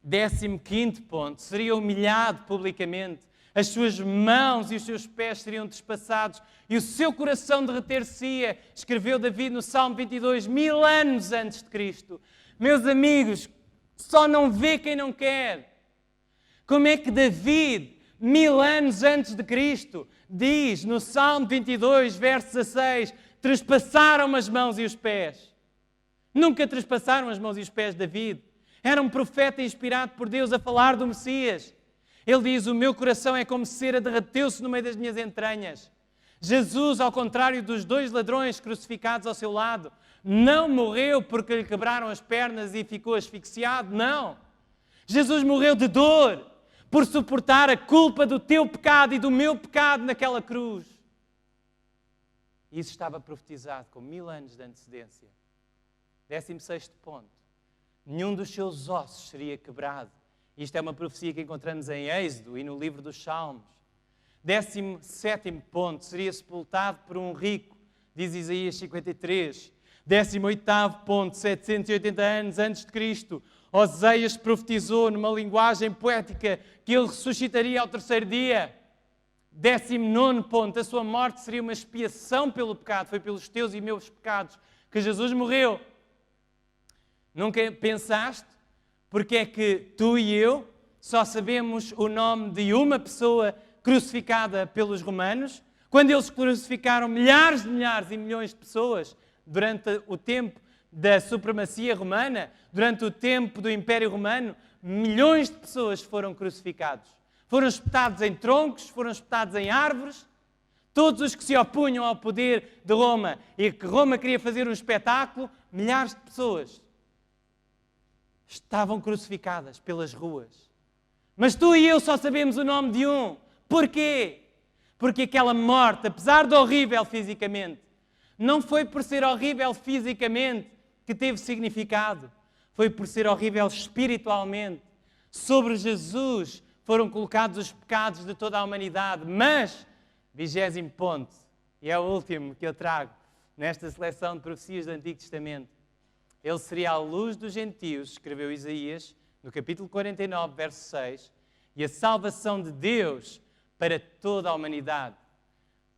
B: 15º ponto, seria humilhado publicamente. as suas mãos e os seus pés seriam trespassados e o seu coração derreter-se-ia, escreveu Davi no Salmo 22, 1000 anos antes de Cristo. Meus amigos, só não vê quem não quer. Como é que Davi, 1000 anos antes de Cristo, diz no Salmo 22, verso 16, trespassaram as mãos e os pés? Nunca trespassaram as mãos e os pés de Davi. Era um profeta inspirado por Deus a falar do Messias. Ele diz, o meu coração é como cera, derreteu-se no meio das minhas entranhas. Jesus, ao contrário dos 2 ladrões crucificados ao seu lado, não morreu porque lhe quebraram as pernas e ficou asfixiado, não. Jesus morreu de dor, por suportar a culpa do teu pecado e do meu pecado naquela cruz. Isso estava profetizado com 1000 anos de antecedência. 16º ponto. Nenhum dos seus ossos seria quebrado. Isto é uma profecia que encontramos em Êxodo e no livro dos Salmos. 17º ponto. Seria sepultado por um rico, diz Isaías 53. 18º ponto. 780 anos antes de Cristo, Oséias profetizou numa linguagem poética que ele ressuscitaria ao 3º dia. 19º ponto. A sua morte seria uma expiação pelo pecado. Foi pelos teus e meus pecados que Jesus morreu. Nunca pensaste porque é que tu e eu só sabemos o nome de uma pessoa crucificada pelos romanos, quando eles crucificaram milhares e milhões de pessoas durante o tempo da supremacia romana, durante o tempo do Império Romano, milhões de pessoas foram crucificados. Foram espetados em troncos, foram espetados em árvores. Todos os que se opunham ao poder de Roma e que Roma queria fazer um espetáculo, milhares de pessoas estavam crucificadas pelas ruas. Mas tu e eu só sabemos o nome de um. Porquê? Porque aquela morte, apesar de horrível fisicamente, não foi por ser horrível fisicamente que teve significado. Foi por ser horrível espiritualmente. Sobre Jesus foram colocados os pecados de toda a humanidade. Mas, 20º ponto, e é o último que eu trago nesta seleção de profecias do Antigo Testamento. Ele seria a luz dos gentios, escreveu Isaías, no capítulo 49, verso 6, e a salvação de Deus para toda a humanidade.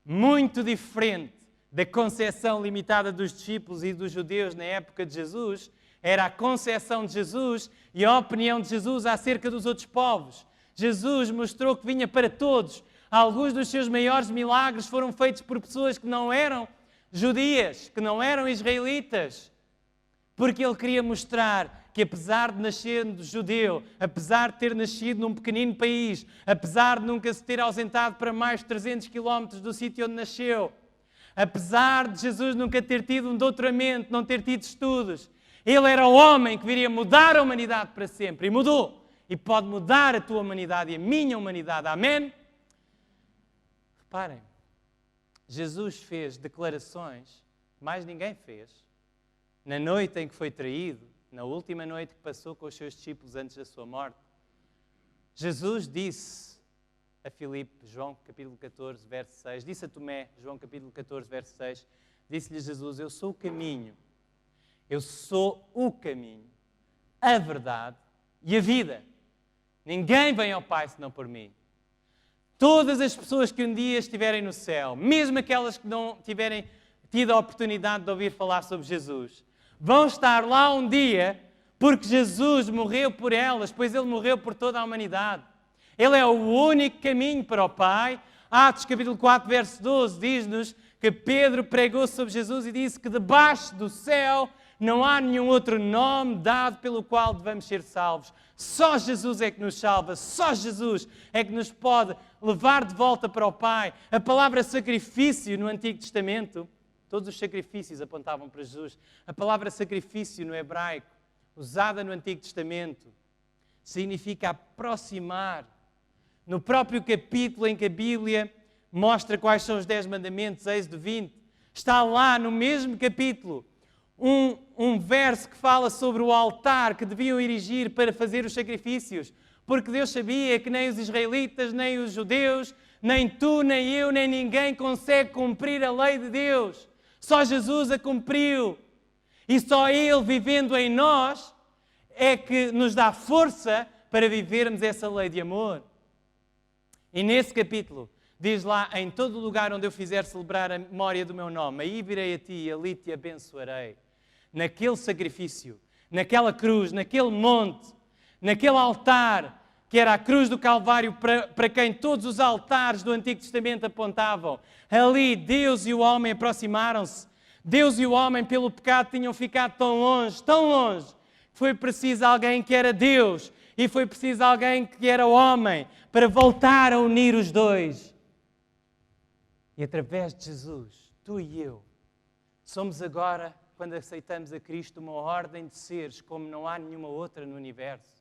B: Muito diferente da concepção limitada dos discípulos e dos judeus na época de Jesus, era a concepção de Jesus e a opinião de Jesus acerca dos outros povos. Jesus mostrou que vinha para todos. Alguns dos seus maiores milagres foram feitos por pessoas que não eram judias, que não eram israelitas. Porque ele queria mostrar que apesar de nascer judeu, apesar de ter nascido num pequenino país, apesar de nunca se ter ausentado para mais de 300 quilómetros do sítio onde nasceu, apesar de Jesus nunca ter tido um doutoramento, não ter tido estudos, ele era o homem que viria mudar a humanidade para sempre. E mudou. E pode mudar a tua humanidade e a minha humanidade. Amém? Reparem, Jesus fez declarações que mais ninguém fez. Na noite em que foi traído, na última noite que passou com os seus discípulos antes da sua morte, Jesus disse a Filipe, João capítulo 14, verso 6, disse a Tomé, João capítulo 14, verso 6, disse-lhe Jesus, eu sou o caminho, a verdade e a vida. Ninguém vem ao Pai senão por mim. Todas as pessoas que um dia estiverem no céu, mesmo aquelas que não tiverem tido a oportunidade de ouvir falar sobre Jesus, vão estar lá um dia porque Jesus morreu por elas, pois Ele morreu por toda a humanidade. Ele é o único caminho para o Pai. Atos capítulo 4, verso 12, diz-nos que Pedro pregou sobre Jesus e disse que debaixo do céu não há nenhum outro nome dado pelo qual devemos ser salvos. Só Jesus é que nos salva, só Jesus é que nos pode levar de volta para o Pai. A palavra sacrifício no Antigo Testamento, todos os sacrifícios apontavam para Jesus. A palavra sacrifício no hebraico, usada no Antigo Testamento, significa aproximar. No próprio capítulo em que a Bíblia mostra quais são os 10 mandamentos, Êxodo 20, está lá no mesmo capítulo um verso que fala sobre o altar que deviam erigir para fazer os sacrifícios, porque Deus sabia que nem os israelitas, nem os judeus, nem tu, nem eu, nem ninguém consegue cumprir a lei de Deus. Só Jesus a cumpriu. E só Ele, vivendo em nós, é que nos dá força para vivermos essa lei de amor. E nesse capítulo, diz lá, em todo lugar onde eu fizer celebrar a memória do meu nome, aí virei a ti e ali te abençoarei. Naquele sacrifício, naquela cruz, naquele monte, naquele altar, que era a cruz do Calvário para quem todos os altares do Antigo Testamento apontavam. Ali Deus e o homem aproximaram-se. Deus e o homem pelo pecado tinham ficado tão longe, que foi preciso alguém que era Deus e foi preciso alguém que era homem para voltar a unir os dois. E através de Jesus, tu e eu, somos agora, quando aceitamos a Cristo, uma ordem de seres como não há nenhuma outra no universo.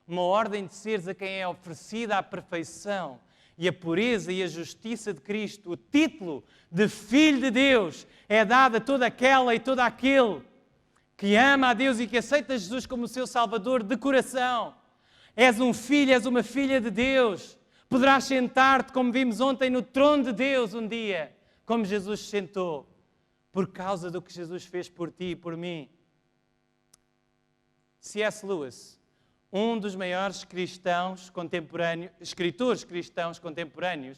B: Uma ordem de seres a quem é oferecida a perfeição e a pureza e a justiça de Cristo. O título de Filho de Deus é dado a toda aquela e todo aquele que ama a Deus e que aceita Jesus como o seu Salvador de coração. És um filho, és uma filha de Deus. Poderás sentar-te, como vimos ontem, no trono de Deus um dia, como Jesus se sentou, por causa do que Jesus fez por ti e por mim. C.S. Lewis, um dos maiores cristãos contemporâneos, escritores cristãos contemporâneos,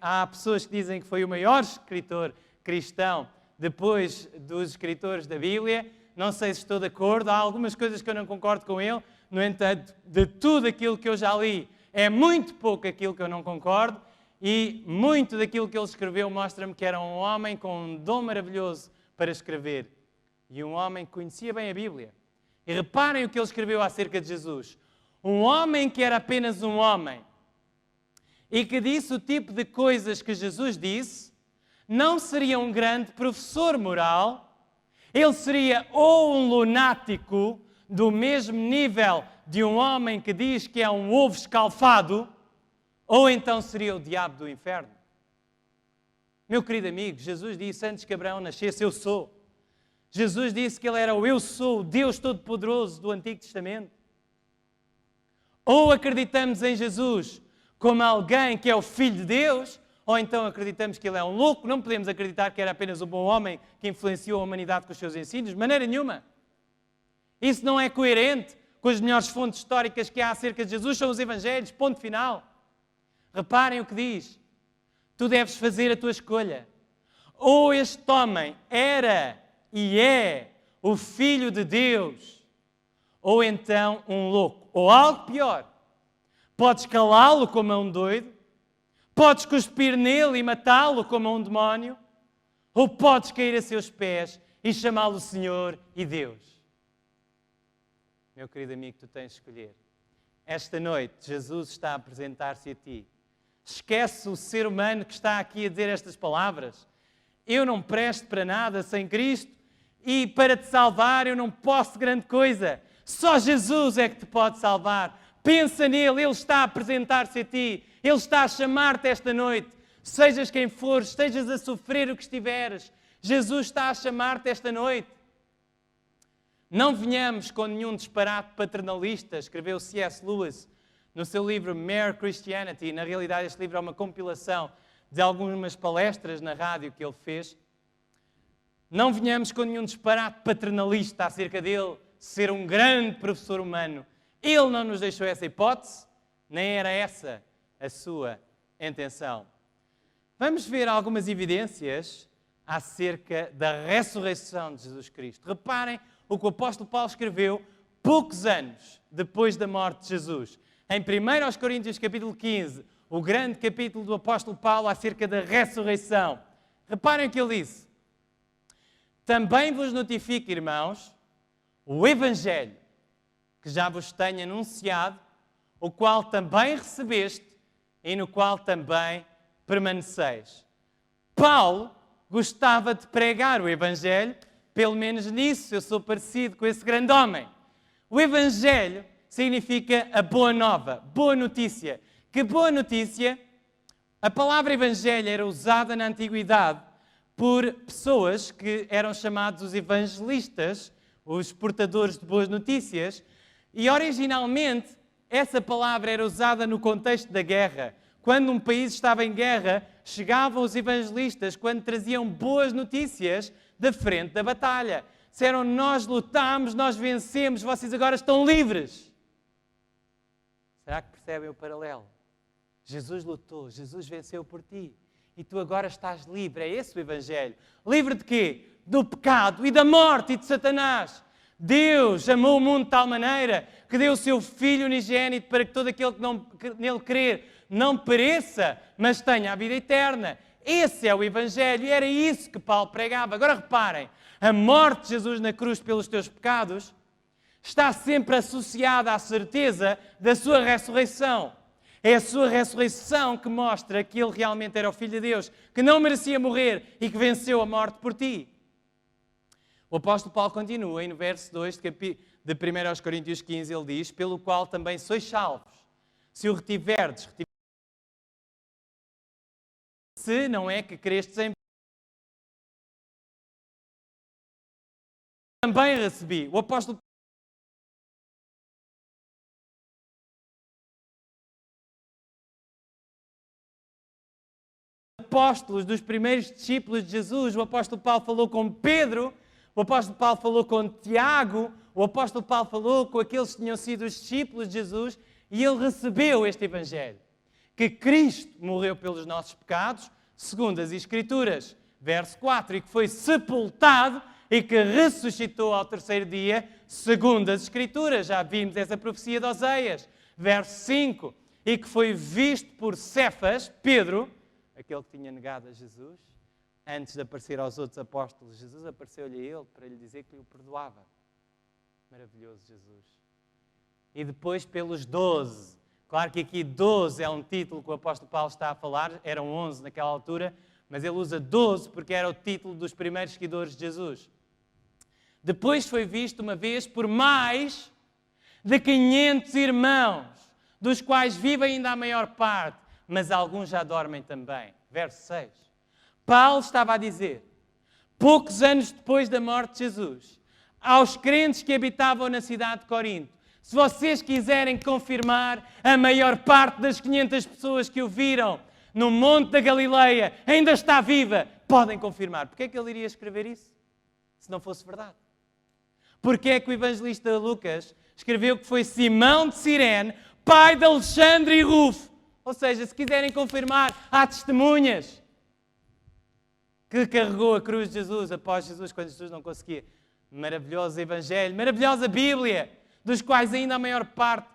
B: há pessoas que dizem que foi o maior escritor cristão depois dos escritores da Bíblia. Não sei se estou de acordo, há algumas coisas que eu não concordo com ele, no entanto, de tudo aquilo que eu já li, é muito pouco aquilo que eu não concordo, e muito daquilo que ele escreveu mostra-me que era um homem com um dom maravilhoso para escrever, e um homem que conhecia bem a Bíblia. E reparem o que ele escreveu acerca de Jesus. Um homem que era apenas um homem e que disse o tipo de coisas que Jesus disse, não seria um grande professor moral, ele seria ou um lunático do mesmo nível de um homem que diz que é um ovo escalfado, ou então seria o diabo do inferno. Meu querido amigo, Jesus disse antes que Abraão nascesse, eu sou. Jesus disse que ele era o eu sou, o Deus Todo-Poderoso do Antigo Testamento. Ou acreditamos em Jesus como alguém que é o Filho de Deus, ou então acreditamos que ele é um louco. Não podemos acreditar que era apenas um bom homem que influenciou a humanidade com os seus ensinos, de maneira nenhuma. Isso não é coerente com as melhores fontes históricas que há acerca de Jesus, são os Evangelhos, ponto final. Reparem o que diz. Tu deves fazer a tua escolha. Ou este homem era e é o Filho de Deus, ou então um louco, ou algo pior. Podes calá-lo como a um doido, podes cuspir nele e matá-lo como a um demónio, ou podes cair a seus pés e chamá-lo Senhor e Deus. Meu querido amigo, tu tens de escolher. Esta noite, Jesus está a apresentar-se a ti. Esquece o ser humano que está aqui a dizer estas palavras. Eu não presto para nada sem Cristo e para te salvar eu não posso grande coisa. Só Jesus é que te pode salvar. Pensa nele, Ele está a apresentar-se a ti. Ele está a chamar-te esta noite. Sejas quem fores, estejas a sofrer o que estiveres. Jesus está a chamar-te esta noite. Não venhamos com nenhum disparate paternalista, escreveu C.S. Lewis no seu livro Mere Christianity. Na realidade, este livro é uma compilação de algumas palestras na rádio que ele fez. Não venhamos com nenhum disparate paternalista acerca dele ser um grande professor humano. Ele não nos deixou essa hipótese, nem era essa a sua intenção. Vamos ver algumas evidências acerca da ressurreição de Jesus Cristo. Reparem o que o apóstolo Paulo escreveu poucos anos depois da morte de Jesus. Em 1 Coríntios capítulo 15, o grande capítulo do apóstolo Paulo acerca da ressurreição. Reparem o que ele disse. Também vos notifico, irmãos, o Evangelho que já vos tenho anunciado, o qual também recebeste e no qual também permaneceis. Paulo gostava de pregar o Evangelho, pelo menos nisso eu sou parecido com esse grande homem. O Evangelho significa a boa nova, boa notícia. Que boa notícia! A palavra Evangelho era usada na Antiguidade por pessoas que eram chamados os evangelistas, os portadores de boas notícias, e originalmente essa palavra era usada no contexto da guerra. Quando um país estava em guerra, chegavam os evangelistas quando traziam boas notícias da frente da batalha. Disseram, nós lutámos, nós vencemos, vocês agora estão livres. Será que percebem o paralelo? Jesus lutou, Jesus venceu por ti. E tu agora estás livre. É esse o Evangelho. Livre de quê? Do pecado e da morte e de Satanás. Deus amou o mundo de tal maneira que deu o seu Filho unigênito para que todo aquele que nele crer não pereça, mas tenha a vida eterna. Esse é o Evangelho e era isso que Paulo pregava. Agora reparem, a morte de Jesus na cruz pelos teus pecados está sempre associada à certeza da sua ressurreição. É a sua ressurreição que mostra que ele realmente era o Filho de Deus, que não merecia morrer e que venceu a morte por ti. O apóstolo Paulo continua, e no verso 2 de 1 Coríntios 15, ele diz: pelo qual também sois salvos, se o retiverdes, se não é que crestes em também recebi. O apóstolo apóstolos, dos primeiros discípulos de Jesus, o apóstolo Paulo falou com Pedro, o apóstolo Paulo falou com Tiago, o apóstolo Paulo falou com aqueles que tinham sido os discípulos de Jesus e ele recebeu este Evangelho. Que Cristo morreu pelos nossos pecados, segundo as Escrituras, verso 4, e que foi sepultado e que ressuscitou ao terceiro dia, segundo as Escrituras. Já vimos essa profecia de Oseias, verso 5, e que foi visto por Cefas, Pedro, aquele que tinha negado a Jesus, antes de aparecer aos outros apóstolos. Jesus apareceu-lhe a ele para lhe dizer que lhe o perdoava. Maravilhoso Jesus. E depois pelos 12. Claro que aqui 12 é um título que o apóstolo Paulo está a falar, eram 11 naquela altura, mas ele usa 12 porque era o título dos primeiros seguidores de Jesus. Depois foi visto uma vez por mais de 500 irmãos, dos quais vive ainda a maior parte, mas alguns já dormem também. Verso 6. Paulo estava a dizer, poucos anos depois da morte de Jesus, aos crentes que habitavam na cidade de Corinto: se vocês quiserem confirmar, a maior parte das 500 pessoas que o viram no Monte da Galileia ainda está viva, podem confirmar. Porquê é que ele iria escrever isso, se não fosse verdade? Porquê é que o evangelista Lucas escreveu que foi Simão de Cirene, pai de Alexandre e Rufo? Ou seja, se quiserem confirmar, há testemunhas que carregou a cruz de Jesus após Jesus, quando Jesus não conseguia. Maravilhoso Evangelho, maravilhosa Bíblia, dos quais ainda a maior parte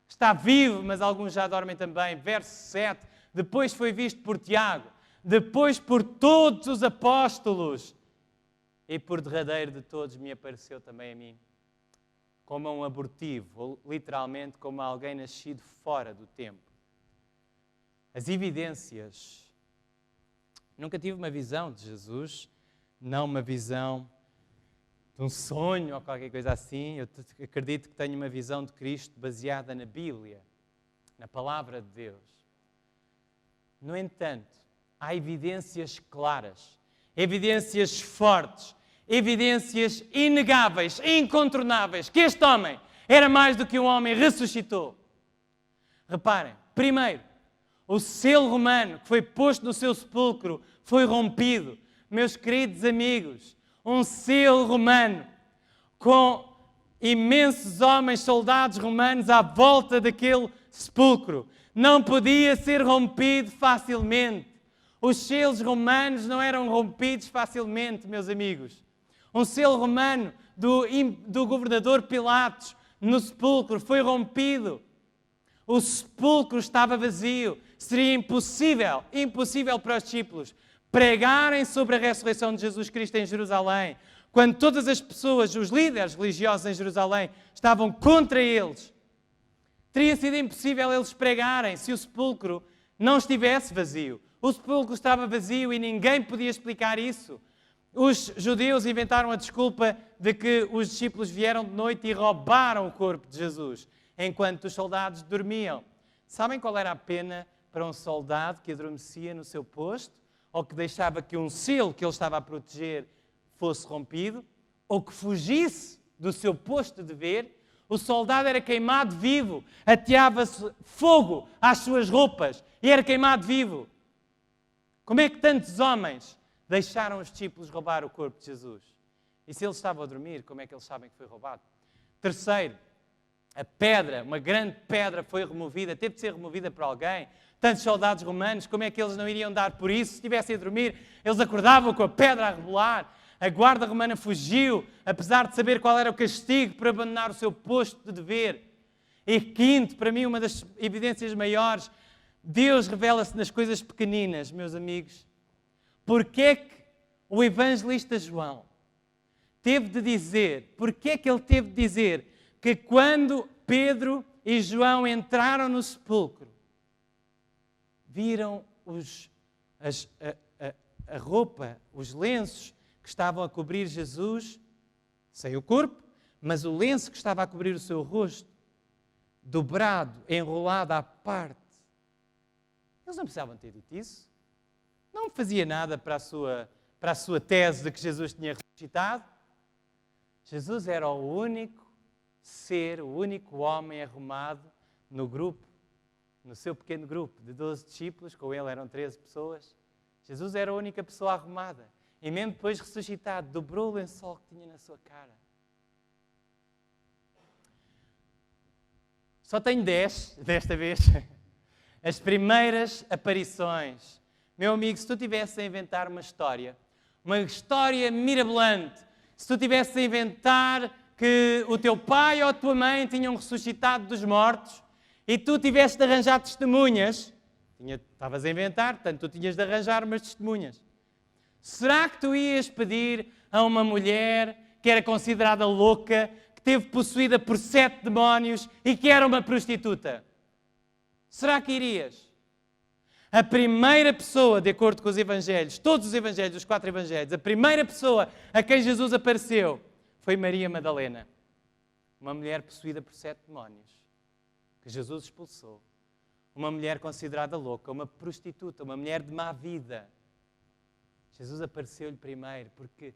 B: está vivo, mas alguns já dormem também. Verso 7, depois foi visto por Tiago, depois por todos os apóstolos, e por derradeiro de todos me apareceu também a mim, como a um abortivo, ou literalmente como a alguém nascido fora do tempo. As evidências. Nunca tive uma visão de Jesus, não uma visão de um sonho ou qualquer coisa assim. Eu acredito que tenho uma visão de Cristo baseada na Bíblia, na Palavra de Deus. No entanto, há evidências claras, evidências fortes, evidências inegáveis, incontornáveis, que este homem era mais do que um homem, ressuscitou. Reparem, primeiro, o selo romano que foi posto no seu sepulcro foi rompido. Meus queridos amigos, um selo romano com imensos homens, soldados romanos à volta daquele sepulcro. Não podia ser rompido facilmente. Os selos romanos não eram rompidos facilmente, meus amigos. Um selo romano do governador Pilatos no sepulcro foi rompido. O sepulcro estava vazio. Seria impossível para os discípulos pregarem sobre a ressurreição de Jesus Cristo em Jerusalém, quando todas as pessoas, os líderes religiosos em Jerusalém, estavam contra eles. Teria sido impossível eles pregarem se o sepulcro não estivesse vazio. O sepulcro estava vazio e ninguém podia explicar isso. Os judeus inventaram a desculpa de que os discípulos vieram de noite e roubaram o corpo de Jesus, enquanto os soldados dormiam. Sabem qual era a pena para um soldado que adormecia no seu posto, ou que deixava que um selo que ele estava a proteger fosse rompido, ou que fugisse do seu posto de dever? O soldado era queimado vivo, ateava-se fogo às suas roupas e era queimado vivo. Como é que tantos homens deixaram os discípulos roubar o corpo de Jesus? E se eles estavam a dormir, como é que eles sabem que foi roubado? Terceiro, A pedra, uma grande pedra foi removida, teve de ser removida por alguém. Tantos soldados romanos, como é que eles não iriam dar por isso? Se estivessem a dormir, eles acordavam com a pedra a rebolar. A guarda romana fugiu, apesar de saber qual era o castigo por abandonar o seu posto de dever. E quinto, para mim, uma das evidências maiores, Deus revela-se nas coisas pequeninas, meus amigos. Porquê é que o evangelista João teve de dizer, porquê é que ele teve de dizer que quando Pedro e João entraram no sepulcro, viram a roupa, os lenços que estavam a cobrir Jesus, sem o corpo, mas o lenço que estava a cobrir o seu rosto, dobrado, enrolado à parte. Eles não precisavam ter dito isso. Não fazia nada para a sua tese de que Jesus tinha ressuscitado. Jesus era o único ser, o único homem arrumado no grupo, no seu pequeno grupo de 12 discípulos, com ele eram 13 pessoas. Jesus era a única pessoa arrumada. E mesmo depois ressuscitado, dobrou o lençol que tinha na sua cara. Só tenho 10, desta vez, as primeiras aparições. Meu amigo, se tu tivesse a inventar uma história mirabolante, se tu tivesse a inventar que o teu pai ou a tua mãe tinham ressuscitado dos mortos e tu tivesse de arranjar testemunhas, estavas a inventar, portanto tu tinhas de arranjar umas testemunhas. Será que tu ias pedir a uma mulher que era considerada louca, que esteve possuída por 7 demónios e que era uma prostituta? Será que irias? A primeira pessoa, de acordo com os evangelhos, todos os evangelhos, os 4 evangelhos, a primeira pessoa a quem Jesus apareceu foi Maria Madalena, uma mulher possuída por 7 demónios, que Jesus expulsou. Uma mulher considerada louca, uma prostituta, uma mulher de má vida. Jesus apareceu-lhe primeiro porque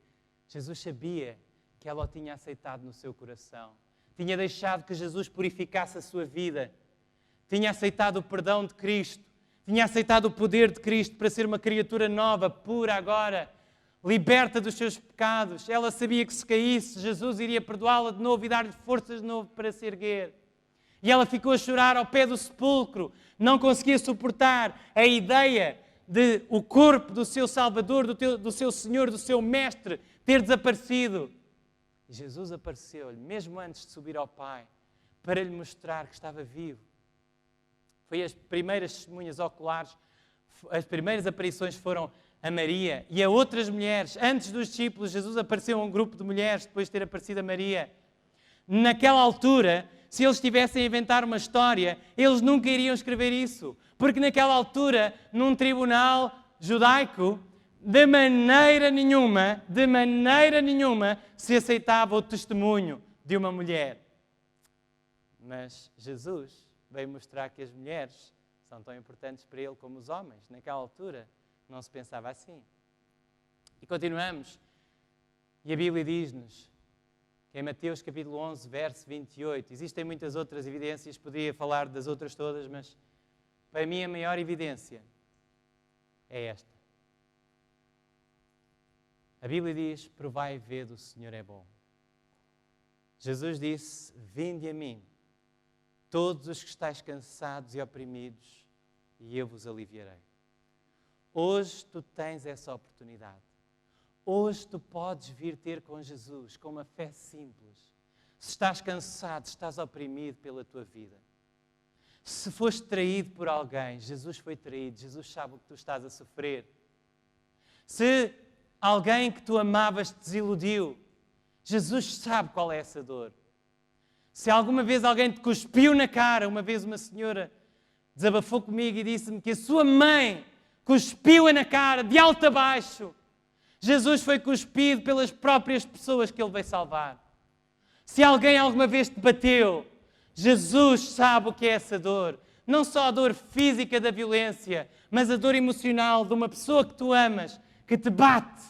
B: Jesus sabia que ela o tinha aceitado no seu coração. Tinha deixado que Jesus purificasse a sua vida. Tinha aceitado o perdão de Cristo. Tinha aceitado o poder de Cristo para ser uma criatura nova, pura agora, liberta dos seus pecados. Ela sabia que se caísse, Jesus iria perdoá-la de novo e dar-lhe forças de novo para se erguer. E ela ficou a chorar ao pé do sepulcro. Não conseguia suportar a ideia de o corpo do seu Salvador, do seu Senhor, do seu Mestre, ter desaparecido. E Jesus apareceu-lhe, mesmo antes de subir ao Pai, para lhe mostrar que estava vivo. Foi as primeiras testemunhas oculares, as primeiras aparições foram a Maria e a outras mulheres. Antes dos discípulos, Jesus apareceu a um grupo de mulheres, depois de ter aparecido a Maria. Naquela altura, se eles tivessem a inventar uma história, eles nunca iriam escrever isso. Porque naquela altura, num tribunal judaico, de maneira nenhuma, se aceitava o testemunho de uma mulher. Mas Jesus veio mostrar que as mulheres são tão importantes para ele como os homens. Naquela altura, não se pensava assim. E continuamos. E a Bíblia diz-nos, que em Mateus capítulo 11, verso 28, existem muitas outras evidências, poderia falar das outras todas, mas para mim a maior evidência é esta. A Bíblia diz, provai e vede, o Senhor é bom. Jesus disse, vinde a mim, todos os que estáis cansados e oprimidos, e eu vos aliviarei. Hoje tu tens essa oportunidade. Hoje tu podes vir ter com Jesus, com uma fé simples. Se estás cansado, se estás oprimido pela tua vida. Se foste traído por alguém, Jesus foi traído, Jesus sabe o que tu estás a sofrer. Se alguém que tu amavas te desiludiu, Jesus sabe qual é essa dor. Se alguma vez alguém te cuspiu na cara, uma vez uma senhora desabafou comigo e disse-me que a sua mãe cuspiu-a na cara, de alto a baixo. Jesus foi cuspido pelas próprias pessoas que Ele veio salvar. Se alguém alguma vez te bateu, Jesus sabe o que é essa dor. Não só a dor física da violência, mas a dor emocional de uma pessoa que tu amas, que te bate.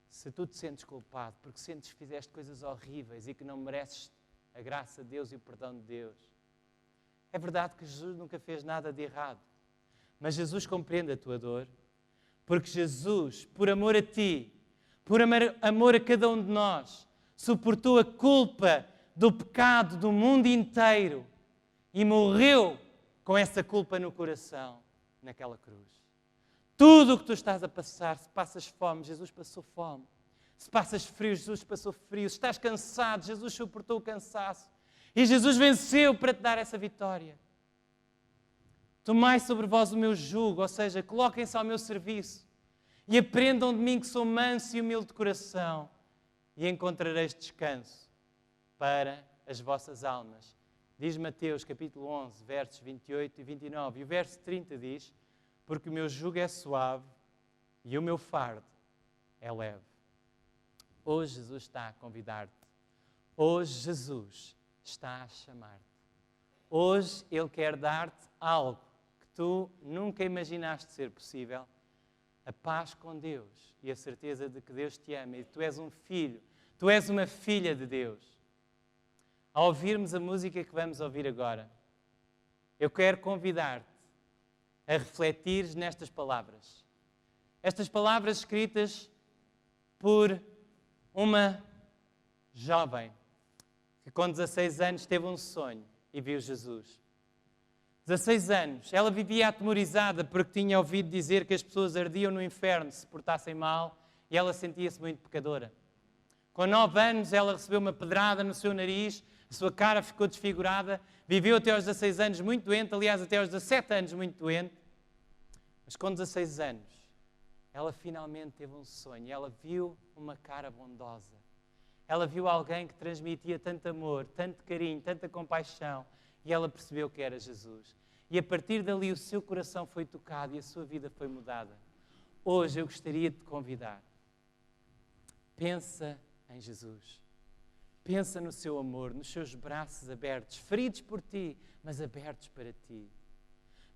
B: Se tu te sentes culpado porque sentes que fizeste coisas horríveis e que não mereces a graça de Deus e o perdão de Deus, é verdade que Jesus nunca fez nada de errado. Mas Jesus compreende a tua dor, porque Jesus, por amor a ti, por amor a cada um de nós, suportou a culpa do pecado do mundo inteiro e morreu com essa culpa no coração, naquela cruz. Tudo o que tu estás a passar, se passas fome, Jesus passou fome. Se passas frio, Jesus passou frio. Se estás cansado, Jesus suportou o cansaço. E Jesus venceu para te dar essa vitória. Tomai sobre vós o meu jugo, ou seja, coloquem-se ao meu serviço e aprendam de mim que sou manso e humilde de coração e encontrareis descanso para as vossas almas. Diz Mateus capítulo 11, versos 28 e 29. E o verso 30 diz: porque o meu jugo é suave e o meu fardo é leve. Hoje Jesus está a convidar-te. Hoje Jesus está a chamar-te. Hoje Ele quer dar-te algo que tu nunca imaginaste ser possível. A paz com Deus e a certeza de que Deus te ama e tu és um filho, tu és uma filha de Deus. Ao ouvirmos a música que vamos ouvir agora, eu quero convidar-te a refletires nestas palavras. Estas palavras escritas por uma jovem que com 16 anos teve um sonho e viu Jesus. 16 anos, ela vivia atemorizada porque tinha ouvido dizer que as pessoas ardiam no inferno se portassem mal e ela sentia-se muito pecadora. Com 9 anos ela recebeu uma pedrada no seu nariz, a sua cara ficou desfigurada, viveu até aos 16 anos muito doente, aliás até aos 17 anos muito doente, mas com 16 anos ela finalmente teve um sonho, ela viu uma cara bondosa, ela viu alguém que transmitia tanto amor, tanto carinho, tanta compaixão, e ela percebeu que era Jesus. E a partir dali o seu coração foi tocado e a sua vida foi mudada. Hoje eu gostaria de te convidar. Pensa em Jesus. Pensa no seu amor, nos seus braços abertos, feridos por ti, mas abertos para ti.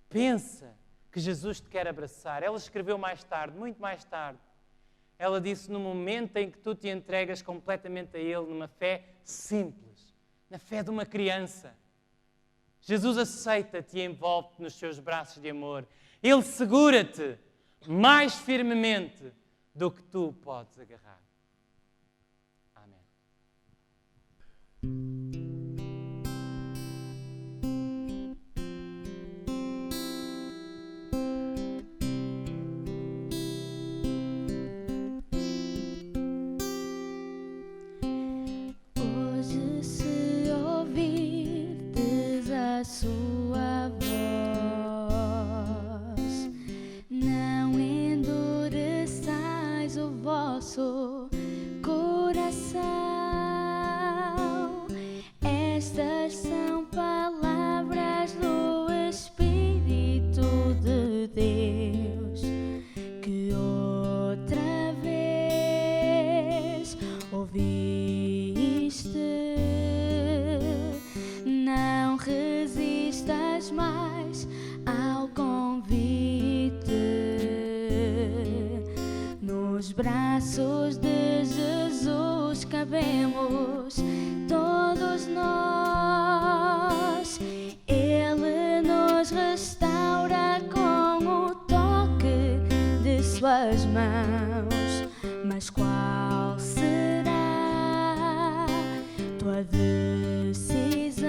B: Pensa que Jesus te quer abraçar. Ela escreveu mais tarde, muito mais tarde. Ela disse, no momento em que tu te entregas completamente a Ele, numa fé simples, na fé de uma criança, Jesus aceita-te e envolve-te nos seus braços de amor. Ele segura-te mais firmemente do que tu podes agarrar. Amém.
A: Hoje, se ouvirdes a sua voz, não endureçais o vosso coração. Estas são palavras do Espírito de Deus, que outra vez ouviste. Não resistas mais ao convite. Nos braços de Jesus cabemos todos nós. Ele nos restaura com o toque de suas mãos. Mas qual será tua decisão?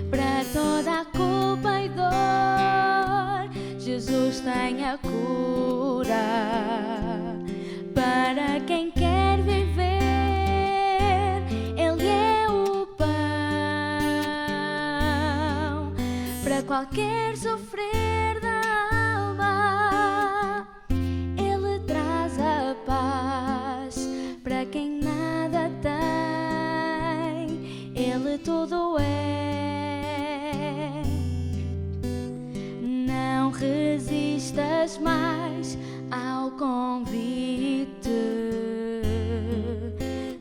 A: Para toda a culpa e dor, Jesus tem a cura. Para quem quer viver, Ele é o pão. Para qualquer sofrer da alma, Ele traz a paz. Para quem nada tem, Ele tudo é. Não resistas mais ao convite.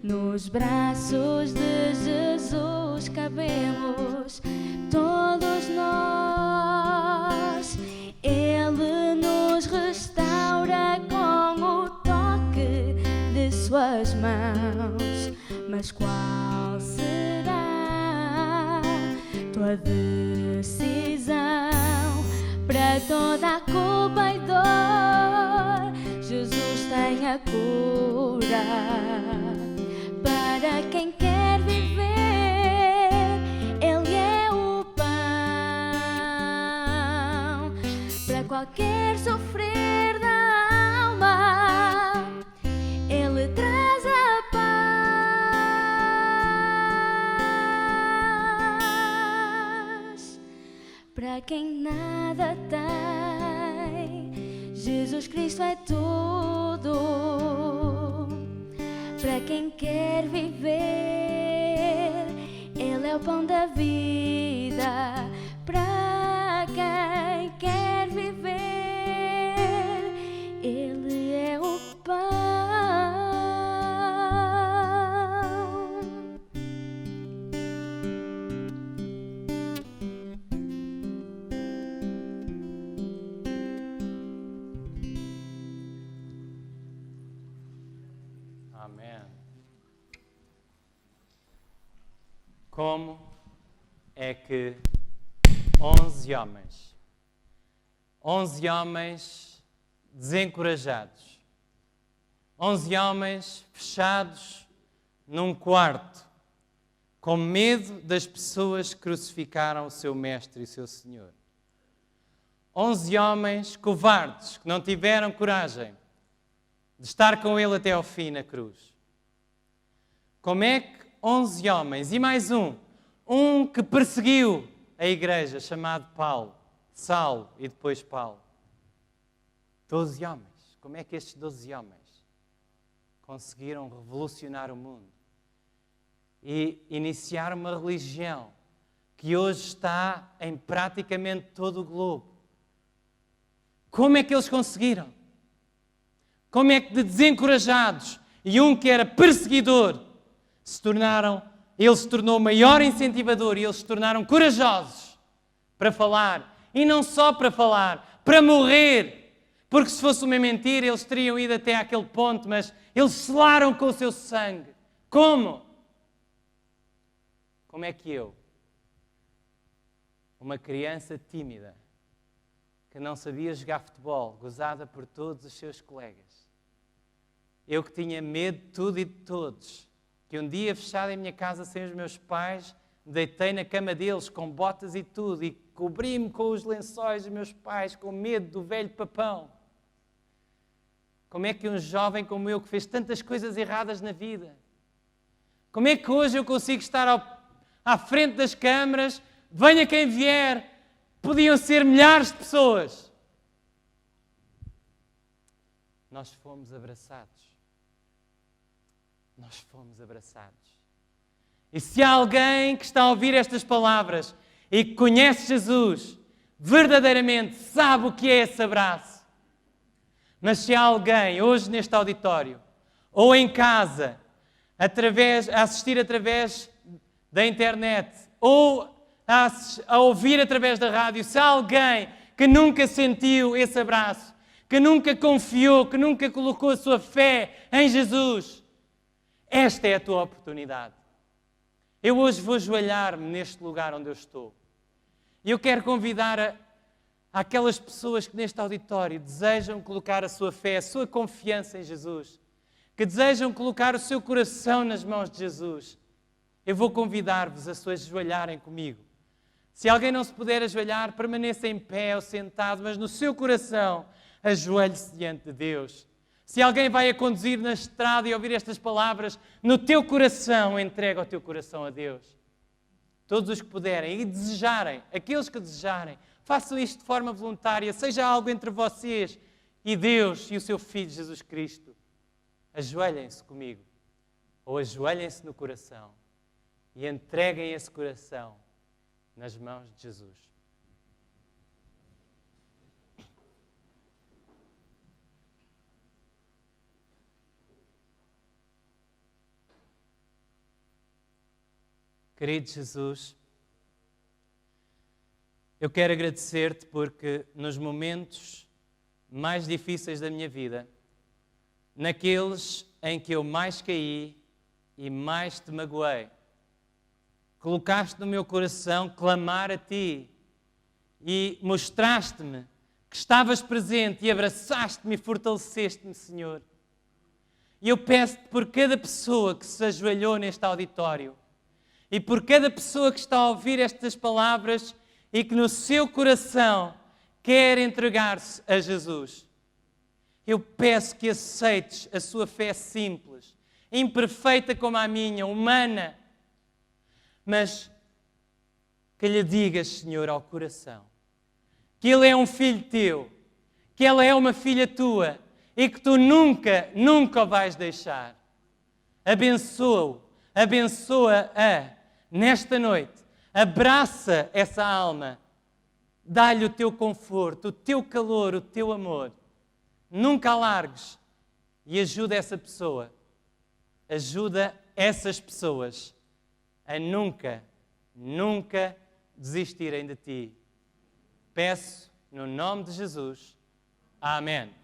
A: Nos braços de Jesus cabemos todos nós. Ele nos restaura com o toque de suas mãos. Mas qual será tua decisão? Para toda a culpa e dor, Jesus tem a cura. Para qualquer sofrer da alma, Ele traz a paz. Para quem nada tem, Jesus Cristo é tudo. Para quem quer viver, Ele é o pão da vida. Para quem quer viver, Ele é o pão.
B: Amém. Como é que 11 homens desencorajados, 11 homens fechados num quarto, com medo das pessoas que crucificaram o seu mestre e o seu Senhor, 11 homens covardes que não tiveram coragem de estar com ele até ao fim na cruz. Como é que 11 homens e mais um que perseguiu a igreja, chamado Paulo, Saulo e depois Paulo. 12 homens. Como é que estes 12 homens conseguiram revolucionar o mundo e iniciar uma religião que hoje está em praticamente todo o globo? Como é que eles conseguiram? Como é que de desencorajados e um que era perseguidor ele se tornou o maior incentivador e eles se tornaram corajosos para falar. E não só para falar, para morrer. Porque se fosse uma mentira, eles teriam ido até aquele ponto, mas eles selaram com o seu sangue. Como? Como é que eu, uma criança tímida, que não sabia jogar futebol, gozada por todos os seus colegas, eu que tinha medo de tudo e de todos, que um dia, fechado em minha casa sem os meus pais, me deitei na cama deles com botas e tudo e cobri-me com os lençóis dos meus pais, com medo do velho papão. Como é que um jovem como eu, que fez tantas coisas erradas na vida, como é que hoje eu consigo estar à frente das câmaras, venha quem vier, podiam ser milhares de pessoas. Nós fomos abraçados. Nós fomos abraçados. E se há alguém que está a ouvir estas palavras e que conhece Jesus, verdadeiramente sabe o que é esse abraço. Mas se há alguém hoje neste auditório, ou em casa, a assistir através da internet, ou a ouvir através da rádio, se há alguém que nunca sentiu esse abraço, que nunca confiou, que nunca colocou a sua fé em Jesus, esta é a tua oportunidade. Eu hoje vou ajoelhar-me neste lugar onde eu estou. E eu quero convidar aquelas pessoas que neste auditório desejam colocar a sua fé, a sua confiança em Jesus, que desejam colocar o seu coração nas mãos de Jesus. Eu vou convidar-vos a se ajoelharem comigo. Se alguém não se puder ajoelhar, permaneça em pé ou sentado, mas no seu coração, ajoelhe-se diante de Deus. Se alguém vai a conduzir na estrada e ouvir estas palavras, no teu coração, entrega o teu coração a Deus. Todos os que puderem e desejarem, aqueles que desejarem, façam isto de forma voluntária, seja algo entre vocês e Deus e o seu Filho Jesus Cristo. Ajoelhem-se comigo, ou ajoelhem-se no coração e entreguem esse coração nas mãos de Jesus. Querido Jesus, eu quero agradecer-te porque nos momentos mais difíceis da minha vida, naqueles em que eu mais caí e mais te magoei, colocaste no meu coração clamar a Ti e mostraste-me que estavas presente e abraçaste-me e fortaleceste-me, Senhor. E eu peço-te por cada pessoa que se ajoelhou neste auditório e por cada pessoa que está a ouvir estas palavras e que no seu coração quer entregar-se a Jesus, eu peço que aceites a sua fé simples, imperfeita como a minha, humana, mas que lhe digas, Senhor, ao coração, que ele é um filho teu, que ela é uma filha tua e que tu nunca, nunca o vais deixar. Abençoa-o, abençoa-a nesta noite, abraça essa alma, dá-lhe o teu conforto, o teu calor, o teu amor. Nunca a largues e ajuda essa pessoa, ajuda essas pessoas a nunca, nunca desistirem de ti. Peço no nome de Jesus. Amém.